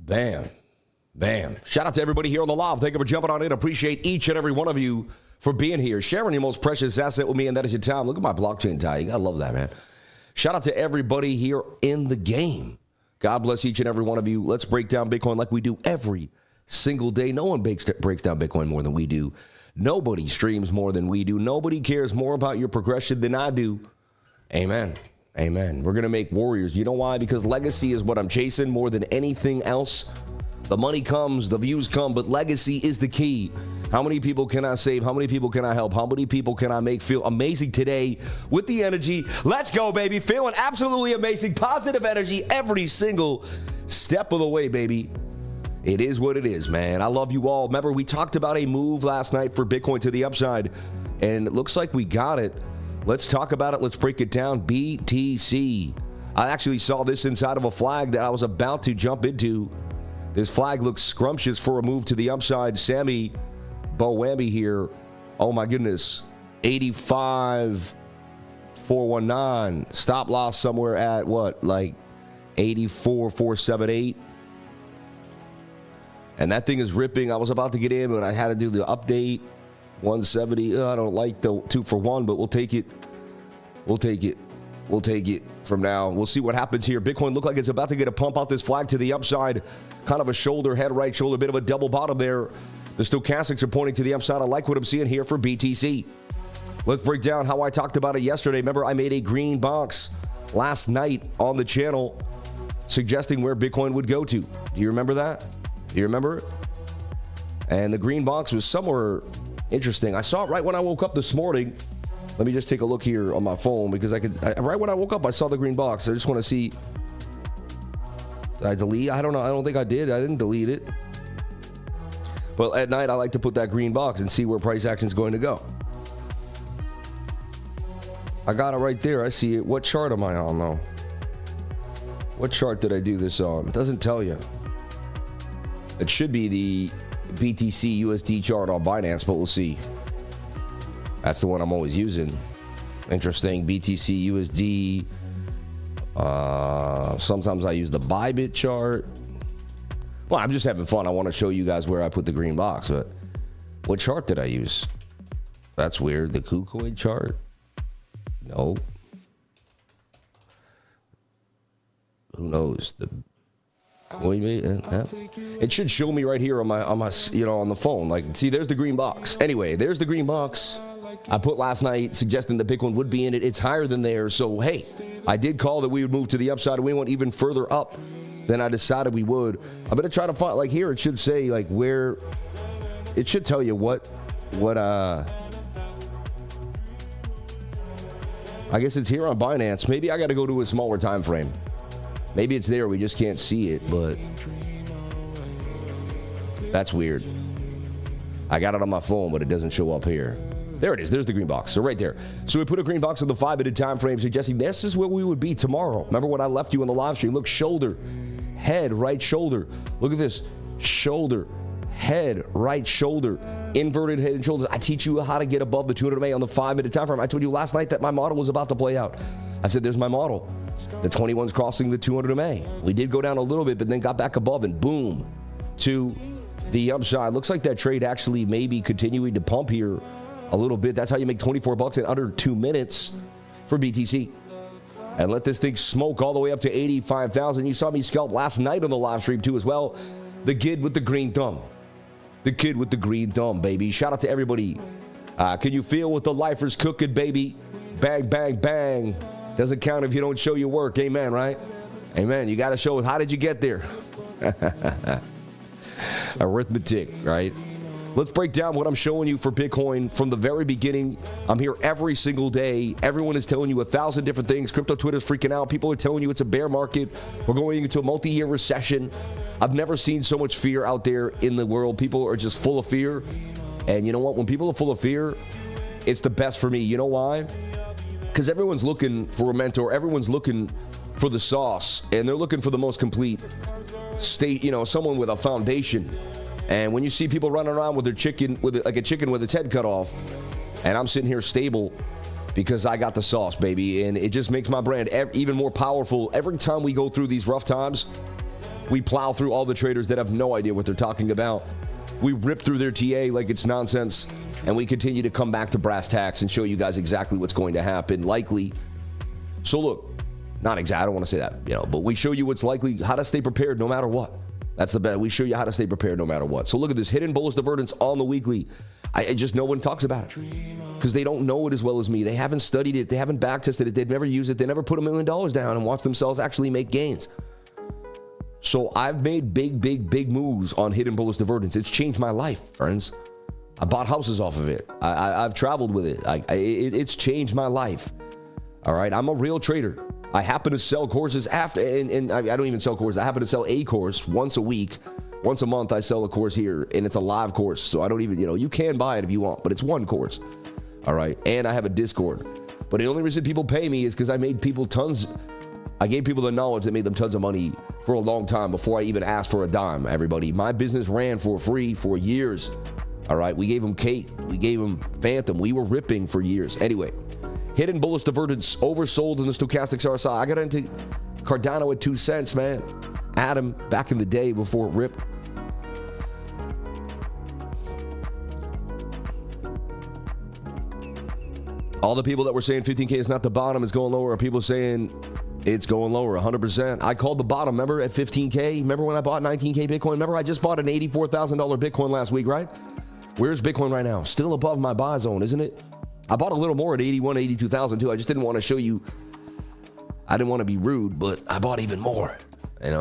Bam. Bam. Shout out to everybody here on the live. Thank you for jumping on in. Appreciate each and every one of you for being here, sharing your most precious asset with me, and that is your time. Look at my blockchain tie. You gotta love that, man. Shout out to everybody here in the game. God bless each and every one of you. Let's break down Bitcoin like we do every single day. No one breaks down Bitcoin more than we do. Nobody streams more than we do. Nobody cares more about your progression than I do. Amen. Amen. We're going to make warriors. You know why? Because legacy is what I'm chasing more than anything else. The money comes, the views come, but legacy is the key. How many people can I save? How many people can I help? How many people can I make feel amazing today with the energy? Let's go, baby. Feeling absolutely amazing. Positive energy every single step of the way, baby. It is what it is, man. I love you all. Remember, we talked about a move last night for Bitcoin to the upside, and it looks like we got it. Let's talk about it. Let's break it down. BTC. I actually saw this inside of a flag that I was about to jump into. This flag looks scrumptious for a move to the upside. Sammy Bowamby here. Oh my goodness. 85,419. Stop loss somewhere at what? Like 84,478. And that thing is ripping. I was about to get in, but I had to do the update. 170. I don't like the 2-for-1, but we'll take it. We'll take it. We'll take it from now. We'll see what happens here. Bitcoin look like it's about to get a pump out this flag to the upside. Kind of a shoulder, head, right shoulder, bit of a double bottom there. The stochastics are pointing to the upside. I like what I'm seeing here for BTC. Let's break down how I talked about it yesterday. Remember, I made a green box last night on the channel suggesting where Bitcoin would go to. Do you remember that? Do you remember it? And the green box was somewhere interesting. I saw it right when I woke up this morning. Let me just take a look here on my phone because right when I woke up, I saw the green box. I just want to see. Did I delete? I don't know. I don't think I did. I didn't delete it. But at night, I like to put that green box and see where price action is going to go. I got it right there. I see it. What chart am I on, though? What chart did I do this on? It doesn't tell you. It should be the BTC USD chart on Binance, but we'll see. That's the one I'm always using. Interesting. BTC USD. Sometimes I use the Bybit chart. Well, I'm just having fun. I want to show you guys where I put the green box. But what chart did I use? That's weird. The KuCoin chart? No. Who knows? The Coinbase. It should show me right here on my on the phone. Like, see, there's the green box. Anyway, there's the green box. I put last night suggesting that Bitcoin would be in it. It's higher than there. So, hey, I did call that we would move to the upside, and we went even further up than I decided we would. I'm going to try to find, like here, it should say, like, where, it should tell you what, I guess it's here on Binance. Maybe I got to go to a smaller time frame. Maybe it's there. We just can't see it, but that's weird. I got it on my phone, but it doesn't show up here. There it is. There's the green box. So right there. So we put a green box on the 5-minute time frame suggesting this is where we would be tomorrow. Remember when I left you in the live stream? Look, shoulder, head, right shoulder. Look at this. Shoulder, head, right shoulder, inverted head and shoulders. I teach you how to get above the 200 MA on the 5-minute time frame. I told you last night that my model was about to play out. I said, there's my model. The 21's crossing the 200 MA. We did go down a little bit, but then got back above and boom to the upside. Looks like that trade actually may be continuing to pump here a little bit. That's how you make 24 bucks in under 2 minutes for BTC. And let this thing smoke all the way up to 85,000. You saw me scalp last night on the live stream too as well. The kid with the green thumb. The kid with the green thumb, baby. Shout out to everybody. Can you feel what the lifer's cooking, baby? Bang, bang, bang. Doesn't count if you don't show your work. Amen, right? Amen. You got to show us. How did you get there? Arithmetic, right? Let's break down what I'm showing you for Bitcoin from the very beginning. I'm here every single day. Everyone is telling you 1,000 different things. Crypto Twitter's freaking out. People are telling you it's a bear market. We're going into a multi-year recession. I've never seen so much fear out there in the world. People are just full of fear. And you know what? When people are full of fear, it's the best for me. You know why? Because everyone's looking for a mentor. Everyone's looking for the sauce. And they're looking for the most complete state, someone with a foundation. And when you see people running around with their chicken, like a chicken with its head cut off, and I'm sitting here stable because I got the sauce, baby. And it just makes my brand even more powerful. Every time we go through these rough times, We plow through all the traders that have no idea what they're talking about. We rip through their TA like it's nonsense, and we continue to come back to brass tacks and show you guys exactly what's going to happen, likely. So look, not exactly, I don't want to say that, but we show you what's likely, how to stay prepared no matter what. That's the bet. We show you how to stay prepared no matter what. So look at this hidden bullish divergence on the weekly. I just, no one talks about it because they don't know it as well as me. They haven't studied it. They haven't back tested it. They've never used it. They never put $1 million down and watched themselves actually make gains. So I've made big moves on hidden bullish divergence. It's changed my life, friends. I bought houses off of it. I've traveled with it. It's changed my life. All right. I'm a real trader. I happen to sell courses after, and I don't even sell courses. I happen to sell a course once a week. Once a month, I sell a course here, and it's a live course. So I don't even, you can buy it if you want, but it's one course. All right. And I have a Discord. But the only reason people pay me is because I made people I gave people the knowledge that made them tons of money for a long time before I even asked for a dime, everybody. My business ran for free for years. All right. We gave them cake. We gave them Phantom. We were ripping for years. Anyway, hidden bullish divergence oversold in the stochastics RSI. I got into Cardano at 2 cents, man. Adam back in the day before it ripped. All the people that were saying 15K is not the bottom, it's going lower, are people saying it's going lower 100%. I called the bottom, remember, at 15K? Remember when I bought 19K Bitcoin? Remember I just bought an $84,000 Bitcoin last week, right? Where's Bitcoin right now? Still above my buy zone, isn't it? I bought a little more at 81, 82,000 too. I just didn't want to show you. I didn't want to be rude, but I bought even more.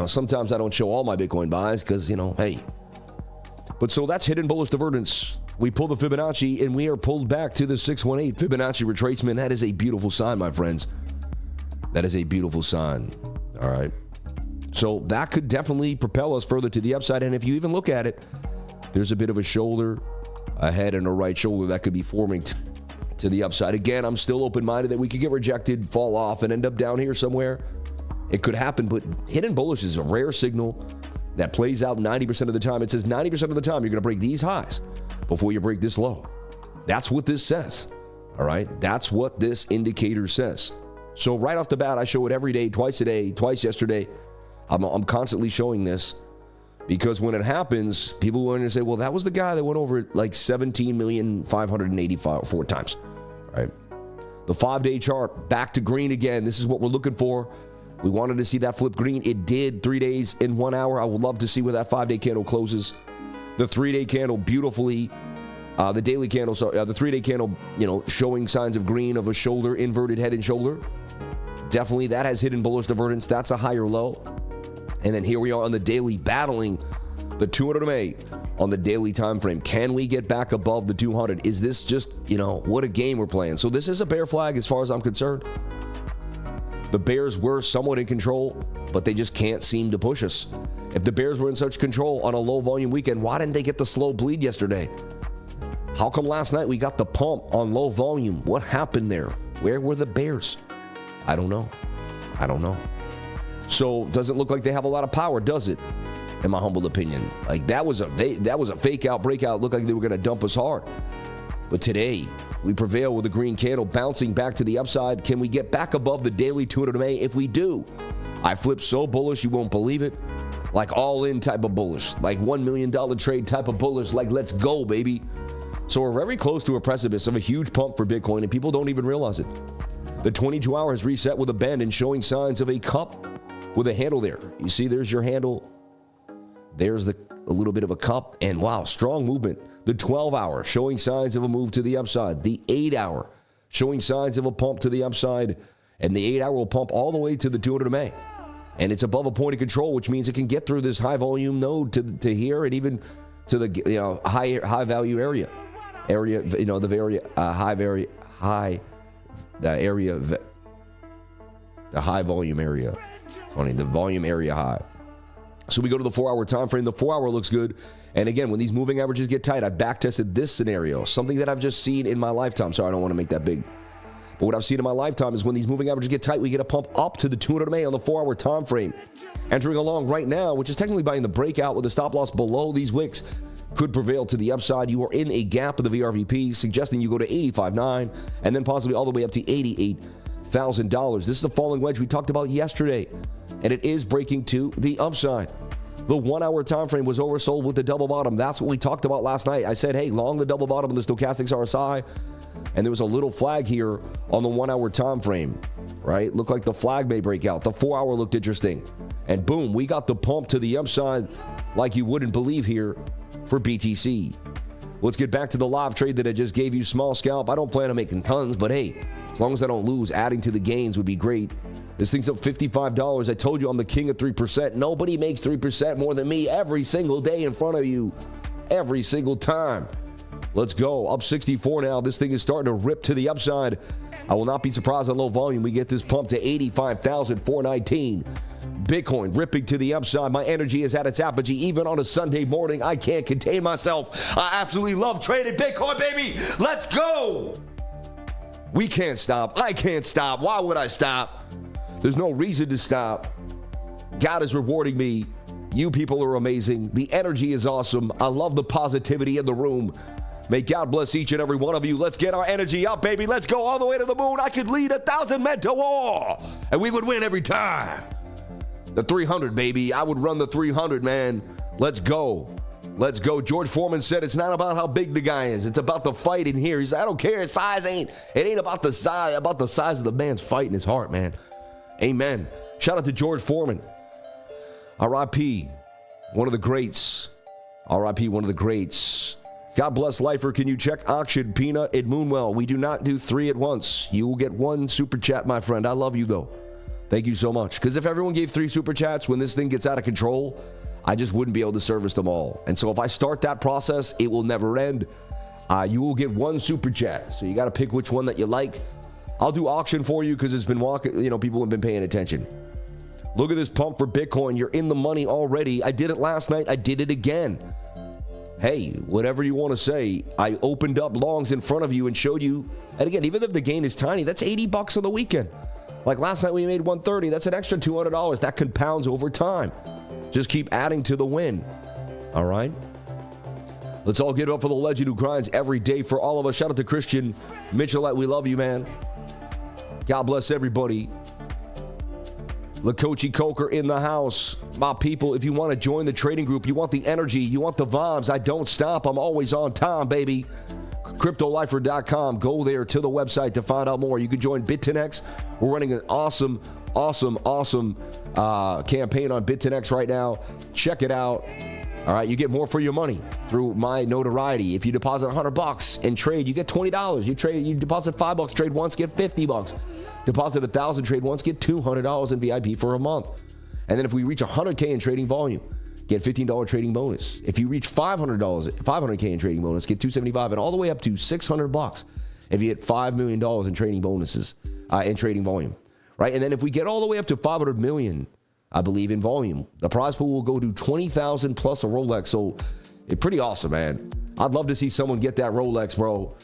Sometimes I don't show all my Bitcoin buys because, hey. But so that's hidden bullish divergence. We pull the Fibonacci and we are pulled back to the 618 Fibonacci retracement. That is a beautiful sign, my friends. That is a beautiful sign. All right. So that could definitely propel us further to the upside. And if you even look at it, there's a bit of a shoulder, a head and a right shoulder that could be forming to the upside. Again, I'm still open-minded that we could get rejected, fall off, and end up down here somewhere. It could happen, but hidden bullish is a rare signal that plays out 90% of the time. It says 90% of the time you're going to break these highs before you break this low. That's what this says. All right. That's what this indicator says. So right off the bat, I show it every day, twice a day, twice yesterday. I'm constantly showing this because when it happens, people are going to say, well, that was the guy that went over it like 17,584 times. Right. The 5-day chart back to green again. This is what we're looking for. We wanted to see that flip green. It did 3 days in 1 hour. I would love to see where that 5-day candle closes. The 3-day candle beautifully. The daily candle, the 3-day candle, showing signs of green of a shoulder, inverted head and shoulder. Definitely that has hidden bullish divergence. That's a higher low. And then here we are on the daily battling the 200 MA on the daily time frame. Can we get back above the 200? Is this just, what a game we're playing? So this is a bear flag as far as I'm concerned. The bears were somewhat in control, but they just can't seem to push us. If the bears were in such control on a low volume weekend, why didn't they get the slow bleed yesterday? How come last night we got the pump on low volume? What happened there? Where were the bears? I don't know. So doesn't look like they have a lot of power, does it? In my humble opinion, like that was a fake out breakout. Looked like they were going to dump us hard. But today we prevail with a green candle bouncing back to the upside. Can we get back above the daily 200 MA? If we do, I flip so bullish you won't believe it. Like all in type of bullish, like $1 million trade type of bullish. Like let's go, baby. So we're very close to a precipice of a huge pump for Bitcoin, and people don't even realize it. The 22 hour has reset with a bend and showing signs of a cup with a handle there. You see, there's your handle. There's a little bit of a cup, and wow, strong movement. The 12 hour showing signs of a move to the upside. The 8 hour showing signs of a pump to the upside, and the 8 hour will pump all the way to the 200 MA. And it's above a point of control, which means it can get through this high volume node to here and even to the high value area, the very the high volume area. Funny, the volume area high. So we go to the 4 hour time frame. The 4 hour looks good. And again, when these moving averages get tight, I back tested this scenario, something that I've just seen in my lifetime. Sorry, I don't want to make that big. But what I've seen in my lifetime is when these moving averages get tight, we get a pump up to the 200 MA on the 4 hour time frame. Entering along right now, which is technically buying the breakout with a stop loss below these wicks, could prevail to the upside. You are in a gap of the VRVP, suggesting you go to 85.9 and then possibly all the way up to $88,000. This is the falling wedge we talked about yesterday, and it is breaking to the upside. The 1 hour time frame was oversold with the double bottom. That's what we talked about last night. I said, hey, long the double bottom of the stochastics RSI. And there was a little flag here on the 1 hour time frame, right? Looked like the flag may break out. The 4 hour looked interesting. And boom, we got the pump to the upside like you wouldn't believe here for BTC. Let's get back to the live trade that I just gave you. Small scalp. I don't plan on making tons, but hey, as long as I don't lose, adding to the gains would be great. This thing's up $55. I told you I'm the king of 3%. Nobody makes 3% more than me every single day in front of you. Every single time. Let's go. Up 64 now. This thing is starting to rip to the upside. I will not be surprised on low volume. We get this pump to 85,419. Bitcoin ripping to the upside. My energy is at its apogee. Even on a Sunday morning, I can't contain myself. I absolutely love trading Bitcoin, baby. Let's go. We can't stop. I can't stop. Why would I stop? There's no reason to stop. God is rewarding me. You people are amazing. The energy is awesome. I love the positivity in the room. May God bless each and every one of you. Let's get our energy up, baby. Let's go all the way to the moon. I could lead 1,000 men to war, and we would win every time. The 300, baby. I would run the 300, man. Let's go. Let's go. George Foreman said it's not about how big the guy is. It's about the fight in here. He said, I don't care. His size ain't. It ain't about the size. About the size of the man's fight in his heart, man. Amen. Shout out to George Foreman. R.I.P. One of the greats. R.I.P. One of the greats. God bless Lifer. Can you check auction, Peanut, and Moonwell? We do not do 3 at once. You will get 1 super chat, my friend. I love you, though. Thank you so much. Because if everyone gave 3 super chats, when this thing gets out of control, I just wouldn't be able to service them all. And so if I start that process, it will never end. You will get 1 super chat. So you got to pick which one that you like. I'll do auction for you because it's been walking, people have been paying attention. Look at this pump for Bitcoin. You're in the money already. I did it last night. I did it again. Hey, whatever you want to say, I opened up longs in front of you and showed you. And again, even if the gain is tiny, that's $80 on the weekend. Like last night we made $130. That's an extra $200. That compounds over time. Just keep adding to the win. All right? Let's all get up for the legend who grinds every day for all of us. Shout out to Christian Mitchell. We love you, man. God bless everybody. Lakochi Coker in the house. My people, if you want to join the trading group, you want the energy, you want the vibes, I don't stop. I'm always on time, baby. CryptoLifer.com. Go there to the website to find out more. You can join BITUNIX. We're running an awesome campaign on BITUNIX right now. Check it out. All right, you get more for your money through my notoriety. If you deposit $100 and trade, you get $20. You deposit $5, trade once, get $50. Deposit $1,000, trade once, get $200 in VIP for a month. And then if we reach $100K in trading volume, get $15 trading bonus. If you reach $500K in trading bonus, get $275, and all the way up to $600 if you hit $5 million in trading bonuses, in trading volume, right? And then if we get all the way up to $500 million, I believe, in volume, the prize pool will go to $20,000 plus a Rolex. So it's pretty awesome, man. I'd love to see someone get that Rolex, bro.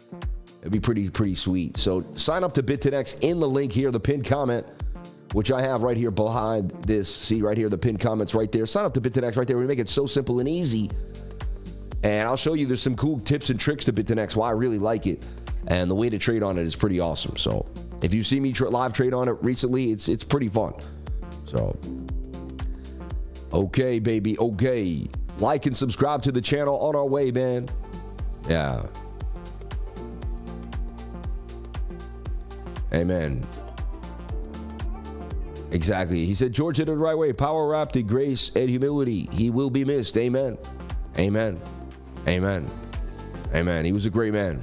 It'd be pretty sweet. So sign up to BITUNIX in the link here, the pinned comment, which I have right here behind this. See right here, the pinned comments right there. Sign up to BITUNIX right there. We make it so simple and easy. And I'll show you there's some cool tips and tricks to BITUNIX, why I really like it. And the way to trade on it is pretty awesome. So if you see me live trade on it recently, it's pretty fun. So, okay, baby, okay. Like and subscribe to the channel. On our way, man. Yeah. Amen. Exactly. He said George did it the right way. Power, wrapped in grace and humility. He will be missed. Amen. Amen. Amen. Amen. He was a great man.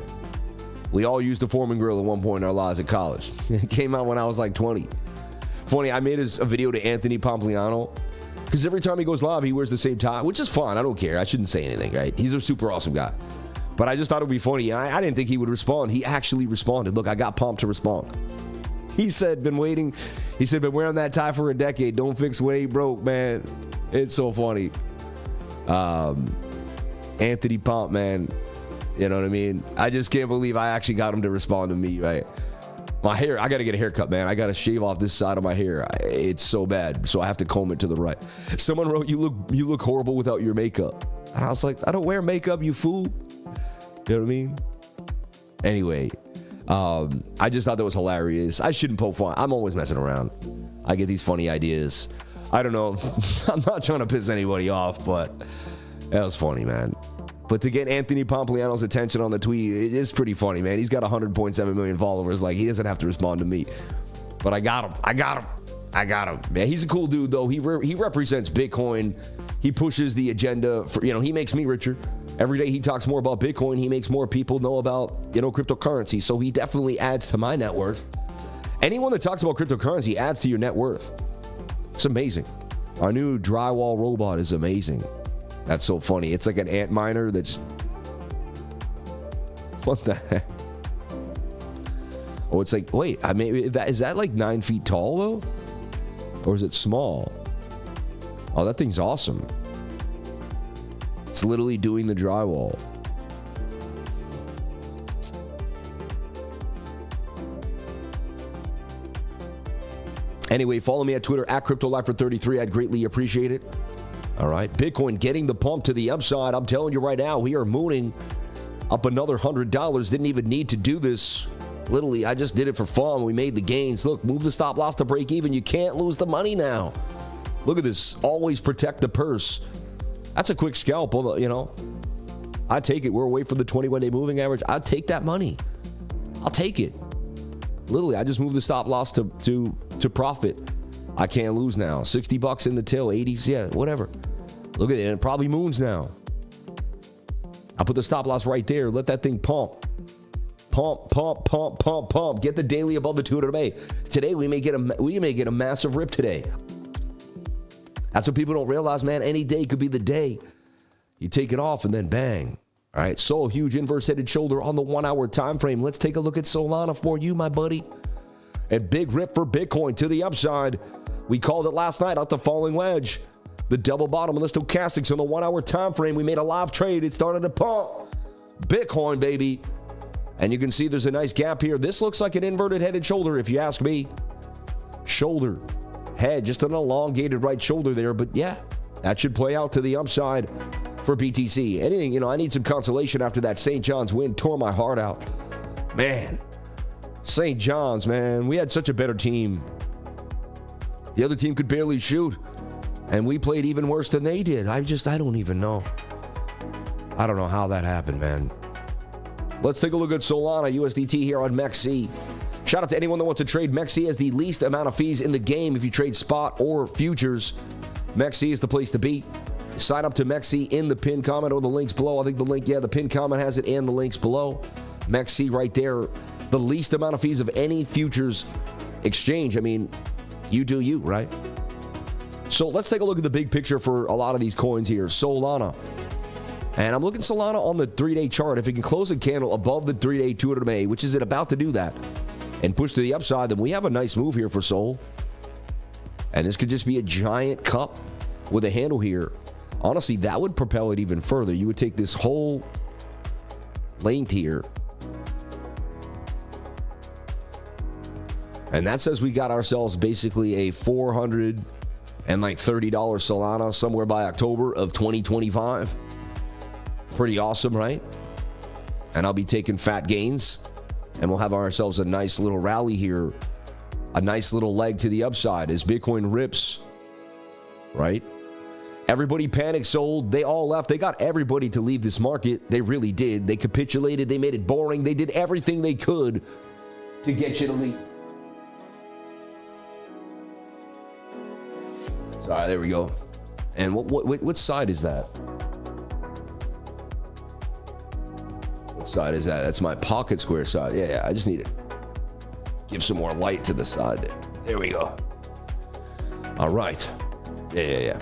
We all used the Foreman grill at one point in our lives at college. It came out when I was like 20. Funny, I made a video to Anthony Pompliano because every time he goes live, he wears the same tie, which is fine. I don't care. I shouldn't say anything, right? He's a super awesome guy. But I just thought it would be funny. I didn't think he would respond. He actually responded. Look, I got pumped to respond. He said, been waiting. He said, been wearing that tie for a decade. Don't fix what ain't broke, man. It's so funny. Anthony Pomp, man. You know what I mean? I just can't believe I actually got him to respond to me, right? My hair, I got to get a haircut, man. I got to shave off this side of my hair. It's so bad. So I have to comb it to the right. Someone wrote, you look horrible without your makeup. And I was like, I don't wear makeup, you fool. You know what I mean? Anyway, I just thought that was hilarious. I shouldn't poke fun. I'm always messing around. I get these funny ideas. I don't know. I'm not trying to piss anybody off, but that was funny, man. But to get Anthony Pompliano's attention on the tweet, it is pretty funny, man. He's got 100.7 million followers. Like, he doesn't have to respond to me. But I got him. Man, he's a cool dude, though. He represents Bitcoin. He pushes the agenda for, he makes me richer. Every day he talks more about Bitcoin. He makes more people know about, cryptocurrency. So he definitely adds to my net worth. Anyone that talks about cryptocurrency adds to your net worth. It's amazing. Our new drywall robot is amazing. That's so funny. It's like an ant miner that's... What the heck? Oh, it's like... Wait, I mean, is that like 9 feet tall, though? Or is it small? Oh, that thing's awesome. It's literally doing the drywall. Anyway, follow me at Twitter at CryptoLifer33. I'd greatly appreciate it. All right. Bitcoin getting the pump to the upside. I'm telling you right now, we are mooning up another $100. Didn't even need to do this. Literally, I just did it for fun. We made the gains. Look, move the stop loss to break even. You can't lose the money now. Look at this. Always protect the purse. That's a quick scalp, I take it. We're away from the 21-day moving average. I'd take that money. I'll take it. Literally, I just moved the stop loss to profit. I can't lose now. $60 in the till, 80s, yeah, whatever. Look at it, and it probably moons now. I put the stop loss right there. Let that thing pump. Pump, pump, pump, pump, pump. Get the daily above the 200 MA. Today, we may get a massive rip today. That's what people don't realize, man. Any day could be the day. You take it off and then bang. All right, so huge inverse headed shoulder on the 1 hour time frame. Let's take a look at Solana for you, my buddy. A big rip for Bitcoin to the upside. We called it last night out the falling wedge. The double bottom on the stochastics on the 1 hour time frame. We made a live trade. It started to pump. Bitcoin, baby. And you can see there's a nice gap here. This looks like an inverted headed shoulder, if you ask me. Shoulder, head, just an elongated right shoulder there. But yeah, that should play out to the upside for BTC. Anything, I need some consolation after that St. John's win. Tore my heart out. Man, St. John's, man. We had such a better team. The other team could barely shoot. And we played even worse than they did. I don't even know. I don't know how that happened, man. Let's take a look at Solana USDT here on MEXC. Shout out to anyone that wants to trade. MEXC has the least amount of fees in the game if you trade spot or futures. MEXC is the place to be. Sign up to MEXC in the pinned comment or the links below. I think the pinned comment has it and the links below. MEXC right there. The least amount of fees of any futures exchange. I mean, you do you, right? So let's take a look at the big picture for a lot of these coins here. Solana. And I'm looking at Solana on the 3-day chart. If it can close a candle above the 3-day 200 MA, which is it about to do that, and push to the upside, then we have a nice move here for Sol. And this could just be a giant cup with a handle here. Honestly, that would propel it even further. You would take this whole length here. And that says we got ourselves basically a $430 Solana somewhere by October of 2025. Pretty awesome, right? And I'll be taking fat gains, and we'll have ourselves a nice little rally here, a nice little leg to the upside as Bitcoin rips, right? Everybody panicked, sold. They all left. They got everybody to leave this market. They really did. They capitulated. They made it boring. They did everything they could to get you to leave. Sorry, there we go. And what side is that? Side is that? That's my pocket square side. Yeah, I just need to give some more light to the side there. There we go. All right. Yeah.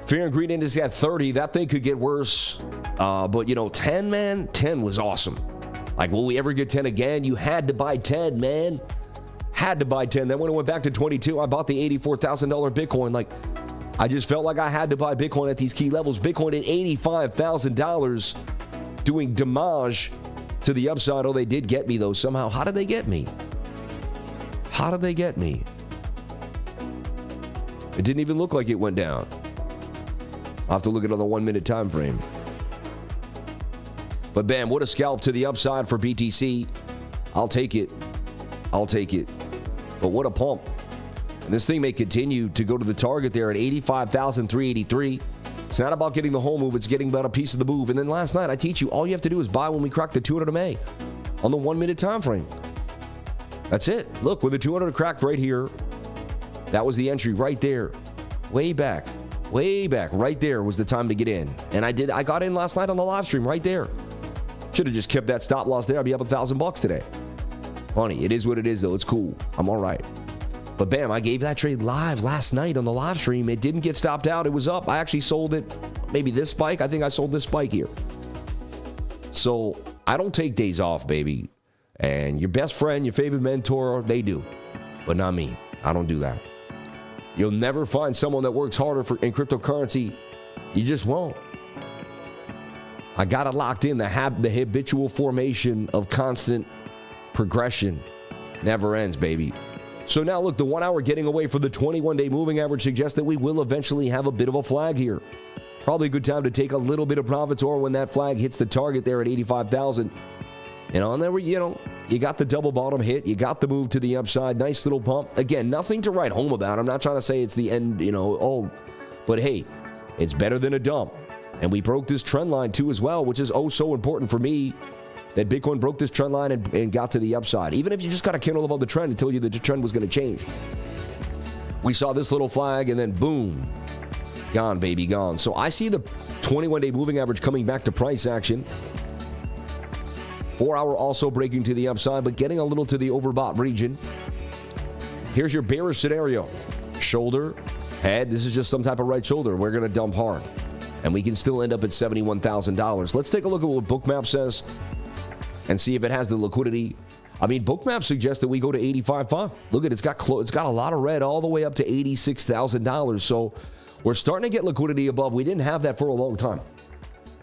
Fear and Greed Index at 30. That thing could get worse. But 10, man, 10 was awesome. Like, will we ever get 10 again? You had to buy 10, man. Had to buy 10. Then when it went back to 22, I bought the $84,000 Bitcoin. Like, I just felt like I had to buy Bitcoin at these key levels. Bitcoin at $85,000. Doing damage to the upside. Oh, they did get me, though, somehow. How did they get me? How did they get me? It didn't even look like it went down. I'll have to look at it on the 1 minute time frame. But bam, what a scalp to the upside for BTC. I'll take it. But what a pump. And this thing may continue to go to the target there at 85,383. It's not about getting the whole move. It's getting about a piece of the move. And then last night, I teach you, all you have to do is buy when we crack the 200 MA on the 1 minute time frame. That's it. Look, when the 200 cracked right here, that was the entry right there. Way back, right there was the time to get in. And I got in last night on the live stream right there. Should have just kept that stop loss there. I'd be up $1,000 today. Funny, it is what it is though. It's cool. I'm all right. But bam, I gave that trade live last night on the live stream. It didn't get stopped out. It was up. I actually sold it, maybe this spike. I think I sold this spike here. So I don't take days off, baby. And your best friend, your favorite mentor, they do. But not me. I don't do that. You'll never find someone that works harder in cryptocurrency. You just won't. I got it locked in. The habitual formation of constant progression never ends, baby. So now look, the 1 hour getting away for the 21-day moving average suggests that we will eventually have a bit of a flag here. Probably a good time to take a little bit of profits, or when that flag hits the target there at 85,000. And then you got the double bottom hit. You got the move to the upside. Nice little pump. Again, nothing to write home about. I'm not trying to say it's the end, but hey, it's better than a dump. And we broke this trend line too as well, which is so important for me, that Bitcoin broke this trend line and got to the upside. Even if you just got a candle above the trend to tell you that the trend was going to change. We saw this little flag and then boom, gone, baby, gone. So I see the 21-day moving average coming back to price action. 4 hour also breaking to the upside, but getting a little to the overbought region. Here's your bearish scenario. Shoulder, head, this is just some type of right shoulder. We're going to dump hard. And we can still end up at $71,000. Let's take a look at what BOOKMAP says and see if it has the liquidity. I mean, BOOKMAP suggests that we go to 85.5. Look at it, it's got a lot of red all the way up to $86,000. So we're starting to get liquidity above. We didn't have that for a long time.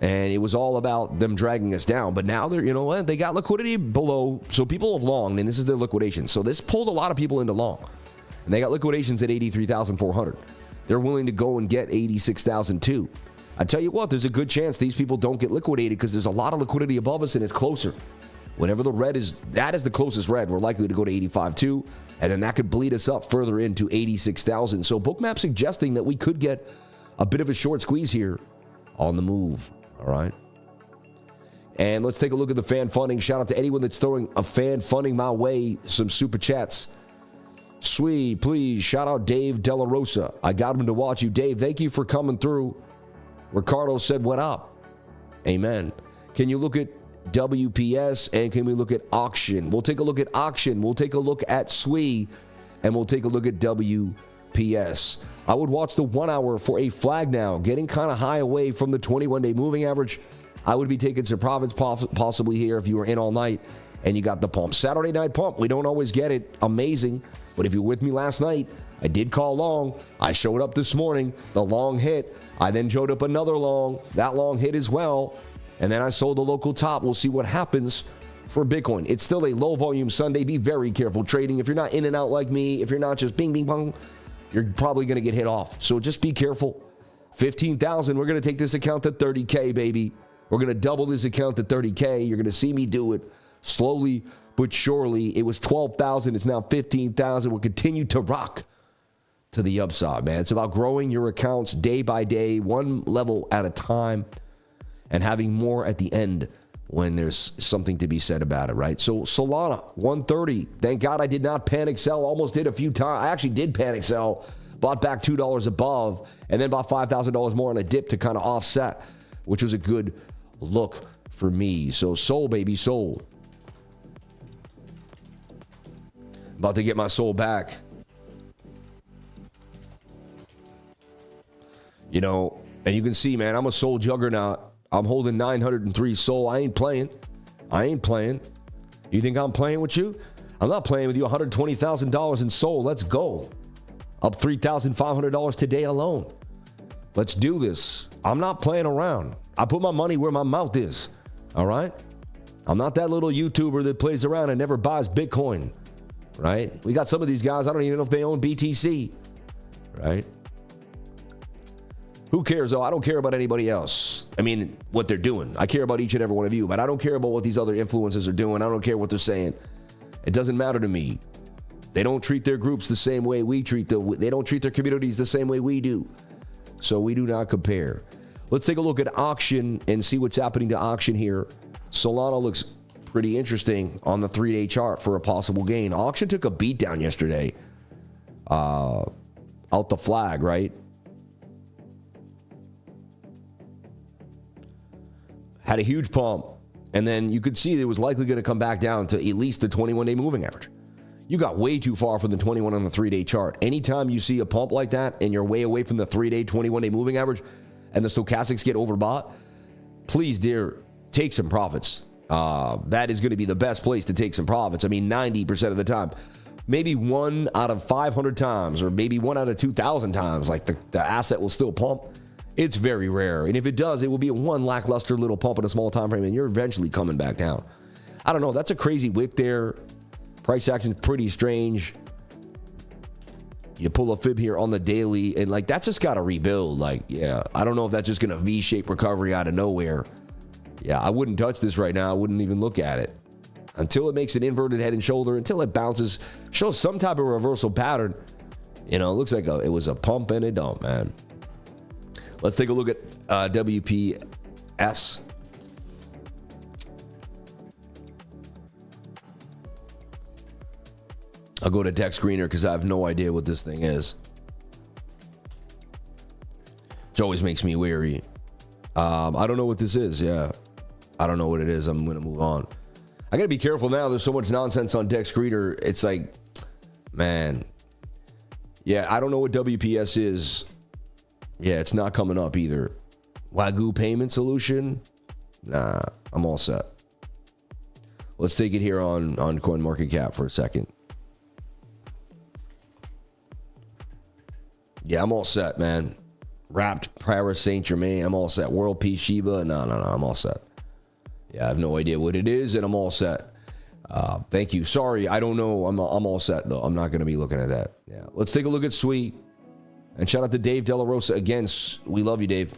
And it was all about them dragging us down. But now they got liquidity below. So people have longed, and this is their liquidation. So this pulled a lot of people into long. And they got liquidations at 83,400. They're willing to go and get 86,002. I tell you what, there's a good chance these people don't get liquidated because there's a lot of liquidity above us and it's closer. Whenever the red is the closest red, we're likely to go to 85.2, and then that could bleed us up further into 86,000. So BOOKMAP suggesting that we could get a bit of a short squeeze here on the move. All right. And let's take a look at the fan funding. Shout out to anyone that's throwing a fan funding my way. Some super chats. Sweet, please. Shout out Dave Della Rosa. I got him to watch you. Dave, thank you for coming through. Ricardo said, what up? Amen. Can you look at WPS and can we look at auction? We'll take a look at auction. We'll take a look at SWE and we'll take a look at WPS. I would watch the 1 hour for a flag now, getting kind of high away from the 21-day moving average. I would be taking some profits possibly here if you were in all night and you got the pump. Saturday night pump, we don't always get it. Amazing. But if you were with me last night, I did call long. I showed up this morning. The long hit. I then showed up another long. That long hit as well. And then I sold the local top. We'll see what happens for Bitcoin. It's still a low volume Sunday. Be very careful trading. If you're not in and out like me, if you're not just bing, bing, bong, you're probably going to get hit off. So just be careful. 15,000. We're going to take this account to 30K, baby. We're going to double this account to 30K. You're going to see me do it slowly but surely. It was 12,000. It's now 15,000. We'll continue to rock to the upside, man. It's about growing your accounts day by day, one level at a time, and having more at the end when there's something to be said about it, right? So Solana, 130. Thank God I did not panic sell. Almost did a few times. I actually did panic sell. Bought back $2 above, and then bought $5,000 more on a dip to kind of offset, which was a good look for me. So sold, baby, sold. About to get my soul back. You know, and you can see, man, I'm a soul juggernaut. I'm holding 903 soul. I ain't playing. You think I'm playing with you? I'm not playing with you. $120,000 in soul. Let's go. Up $3,500 today alone. Let's do this. I'm not playing around. I put my money where my mouth is. All right? I'm not that little YouTuber that plays around and never buys Bitcoin. Right? We got some of these guys, I don't even know if they own BTC. Right? Who cares, though? I don't care about anybody else. I mean, what they're doing. I care about each and every one of you, but I don't care about what these other influencers are doing. I don't care what they're saying. It doesn't matter to me. They don't treat their groups the same way we treat them. They don't treat their communities the same way we do. So we do not compare. Let's take a look at auction and see what's happening to auction here. Solana looks pretty interesting on the 3-day chart for a possible gain. Auction took a beat down yesterday. Out the flag, right? Had a huge pump. And then you could see it was likely going to come back down to at least the 21-day moving average. You got way too far from the 21 on the 3-day chart. Anytime you see a pump like that and you're way away from the 3-day, 21-day moving average and the stochastics get overbought, please, dear, take some profits. That is going to be the best place to take some profits. I mean, 90% of the time. Maybe 1 out of 500 times or maybe 1 out of 2,000 times, like the asset will still pump. It's very rare. And if it does, it will be a one lackluster little pump in a small time frame, and you're eventually coming back down. I don't know. That's a crazy wick there. Price action's pretty strange. You pull a fib here on the daily, and like that's just got to rebuild. Like, yeah, I don't know if that's just going to V-shape recovery out of nowhere. Yeah, I wouldn't touch this right now. I wouldn't even look at it until it makes an inverted head and shoulder, until it bounces, shows some type of reversal pattern. You know, it looks like it was a pump and a dump, man. Let's take a look at WPS. I'll go to deck screener because I have no idea what this thing is. It always makes me weary. I don't know what this is. Yeah, I don't know what it is. I'm going to move on. I got to be careful now. There's so much nonsense on deck screener. It's like, man. Yeah, I don't know what WPS is. Yeah, it's not coming up either. Wagyu payment solution? Nah, I'm all set. Let's take it here on CoinMarketCap for a second. Yeah, I'm all set, man. Wrapped Paris Saint Germain, I'm all set. World Peace Shiba, no, I'm all set. Yeah, I have no idea what it is, and I'm all set. Thank you. Sorry, I don't know. I'm all set, though. I'm not going to be looking at that. Yeah, let's take a look at Sweet. And shout out to Dave De La Rosa again. We love you, Dave.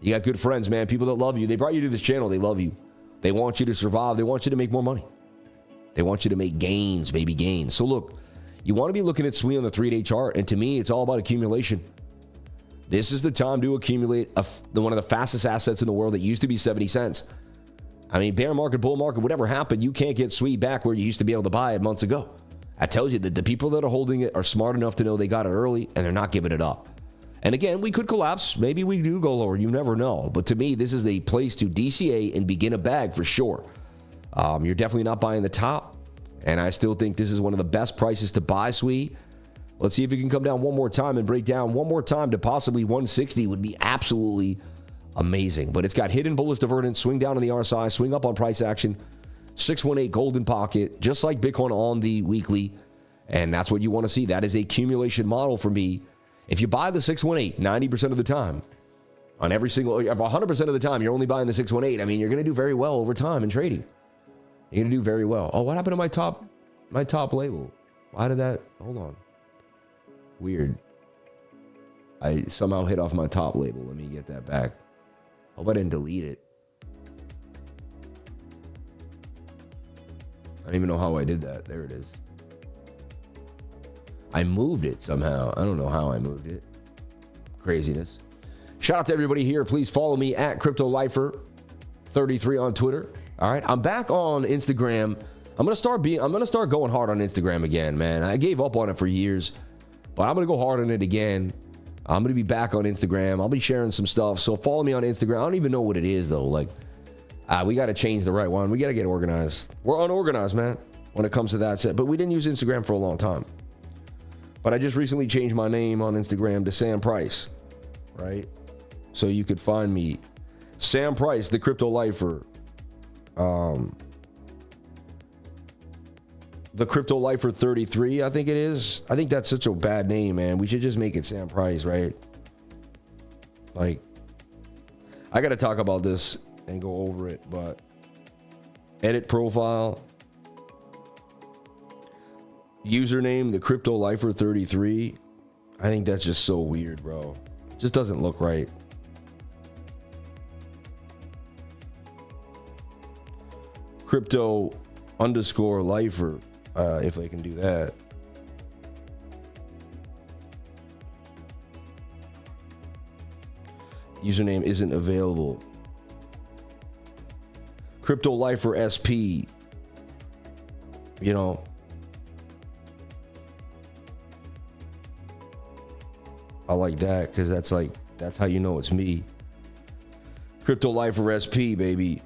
You got good friends, man. People that love you. They brought you to this channel. They love you. They want you to survive. They want you to make more money. They want you to make gains, baby gains. So look, you want to be looking at Sweet on the 3-day chart. And to me, it's all about accumulation. This is the time to accumulate one of the fastest assets in the world that used to be 70 cents. I mean, bear market, bull market, whatever happened, you can't get Sweet back where you used to be able to buy it months ago. That tells you that the people that are holding it are smart enough to know they got it early and they're not giving it up. And again, we could collapse. Maybe we do go lower. You never know. But to me, this is a place to DCA and begin a bag for sure. You're definitely not buying the top. And I still think this is one of the best prices to buy Sweet. Let's see if it can come down one more time and break down one more time to possibly 160 would be absolutely amazing. But it's got hidden bullish divergence, swing down on the RSI, swing up on price action. 618 golden pocket, just like Bitcoin on the weekly. And that's what you want to see. That is a accumulation model for me. If you buy the 618 90% of the time, on every single, 100% of the time, you're only buying the 618. I mean, you're going to do very well over time in trading. You're going to do very well. Oh, what happened to my top label? Why did that? Hold on. Weird. I somehow hit off my top label. Let me get that back. Hope I didn't delete it. I don't even know how I did that. There it is. I moved it somehow. I don't know how I moved it. Craziness. Shout out to everybody here. Please follow me at CryptoLifer33 on Twitter. All right. I'm back on Instagram. I'm gonna start going hard on Instagram again, man. I gave up on it for years, but I'm gonna go hard on it again. I'm gonna be back on Instagram. I'll be sharing some stuff. So follow me on Instagram. I don't even know what it is though. Like, we got to change the right one. We got to get organized. We're unorganized, man, when it comes to that set. But we didn't use Instagram for a long time. But I just recently changed my name on Instagram to Sam Price, right? So you could find me, Sam Price, the Crypto Lifer. The Crypto Lifer 33, I think it is. I think that's such a bad name, man. We should just make it Sam Price, right? Like, I got to talk about this and go over it, but edit profile, username, the Crypto Lifer 33. I think that's just so weird, bro. It just doesn't look right. Crypto _Lifer, if I can do that. Username isn't available. Crypto Lifer SP. You know. I like that because that's how you know it's me. Crypto Lifer SP, baby.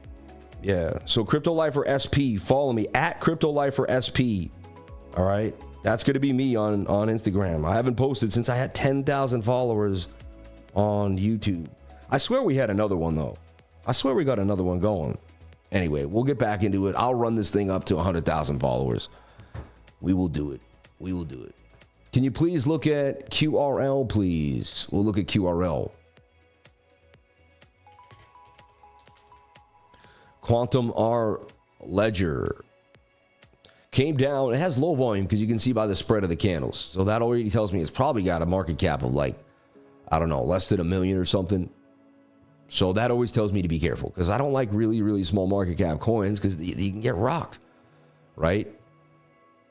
Yeah. So Crypto Lifer SP, follow me at Crypto Lifer SP. All right. That's going to be me on Instagram. I haven't posted since I had 10,000 followers on YouTube. I swear we had another one though. I swear we got another one going. Anyway, we'll get back into it. I'll run this thing up to 100,000 followers. We will do it. We will do it. Can you please look at QRL, please? We'll look at QRL. Quantum R Ledger came down. It has low volume because you can see by the spread of the candles. So that already tells me it's probably got a market cap of like, I don't know, less than $1 million or something. So that always tells me to be careful because I don't like really, really small market cap coins because you can get rocked, right?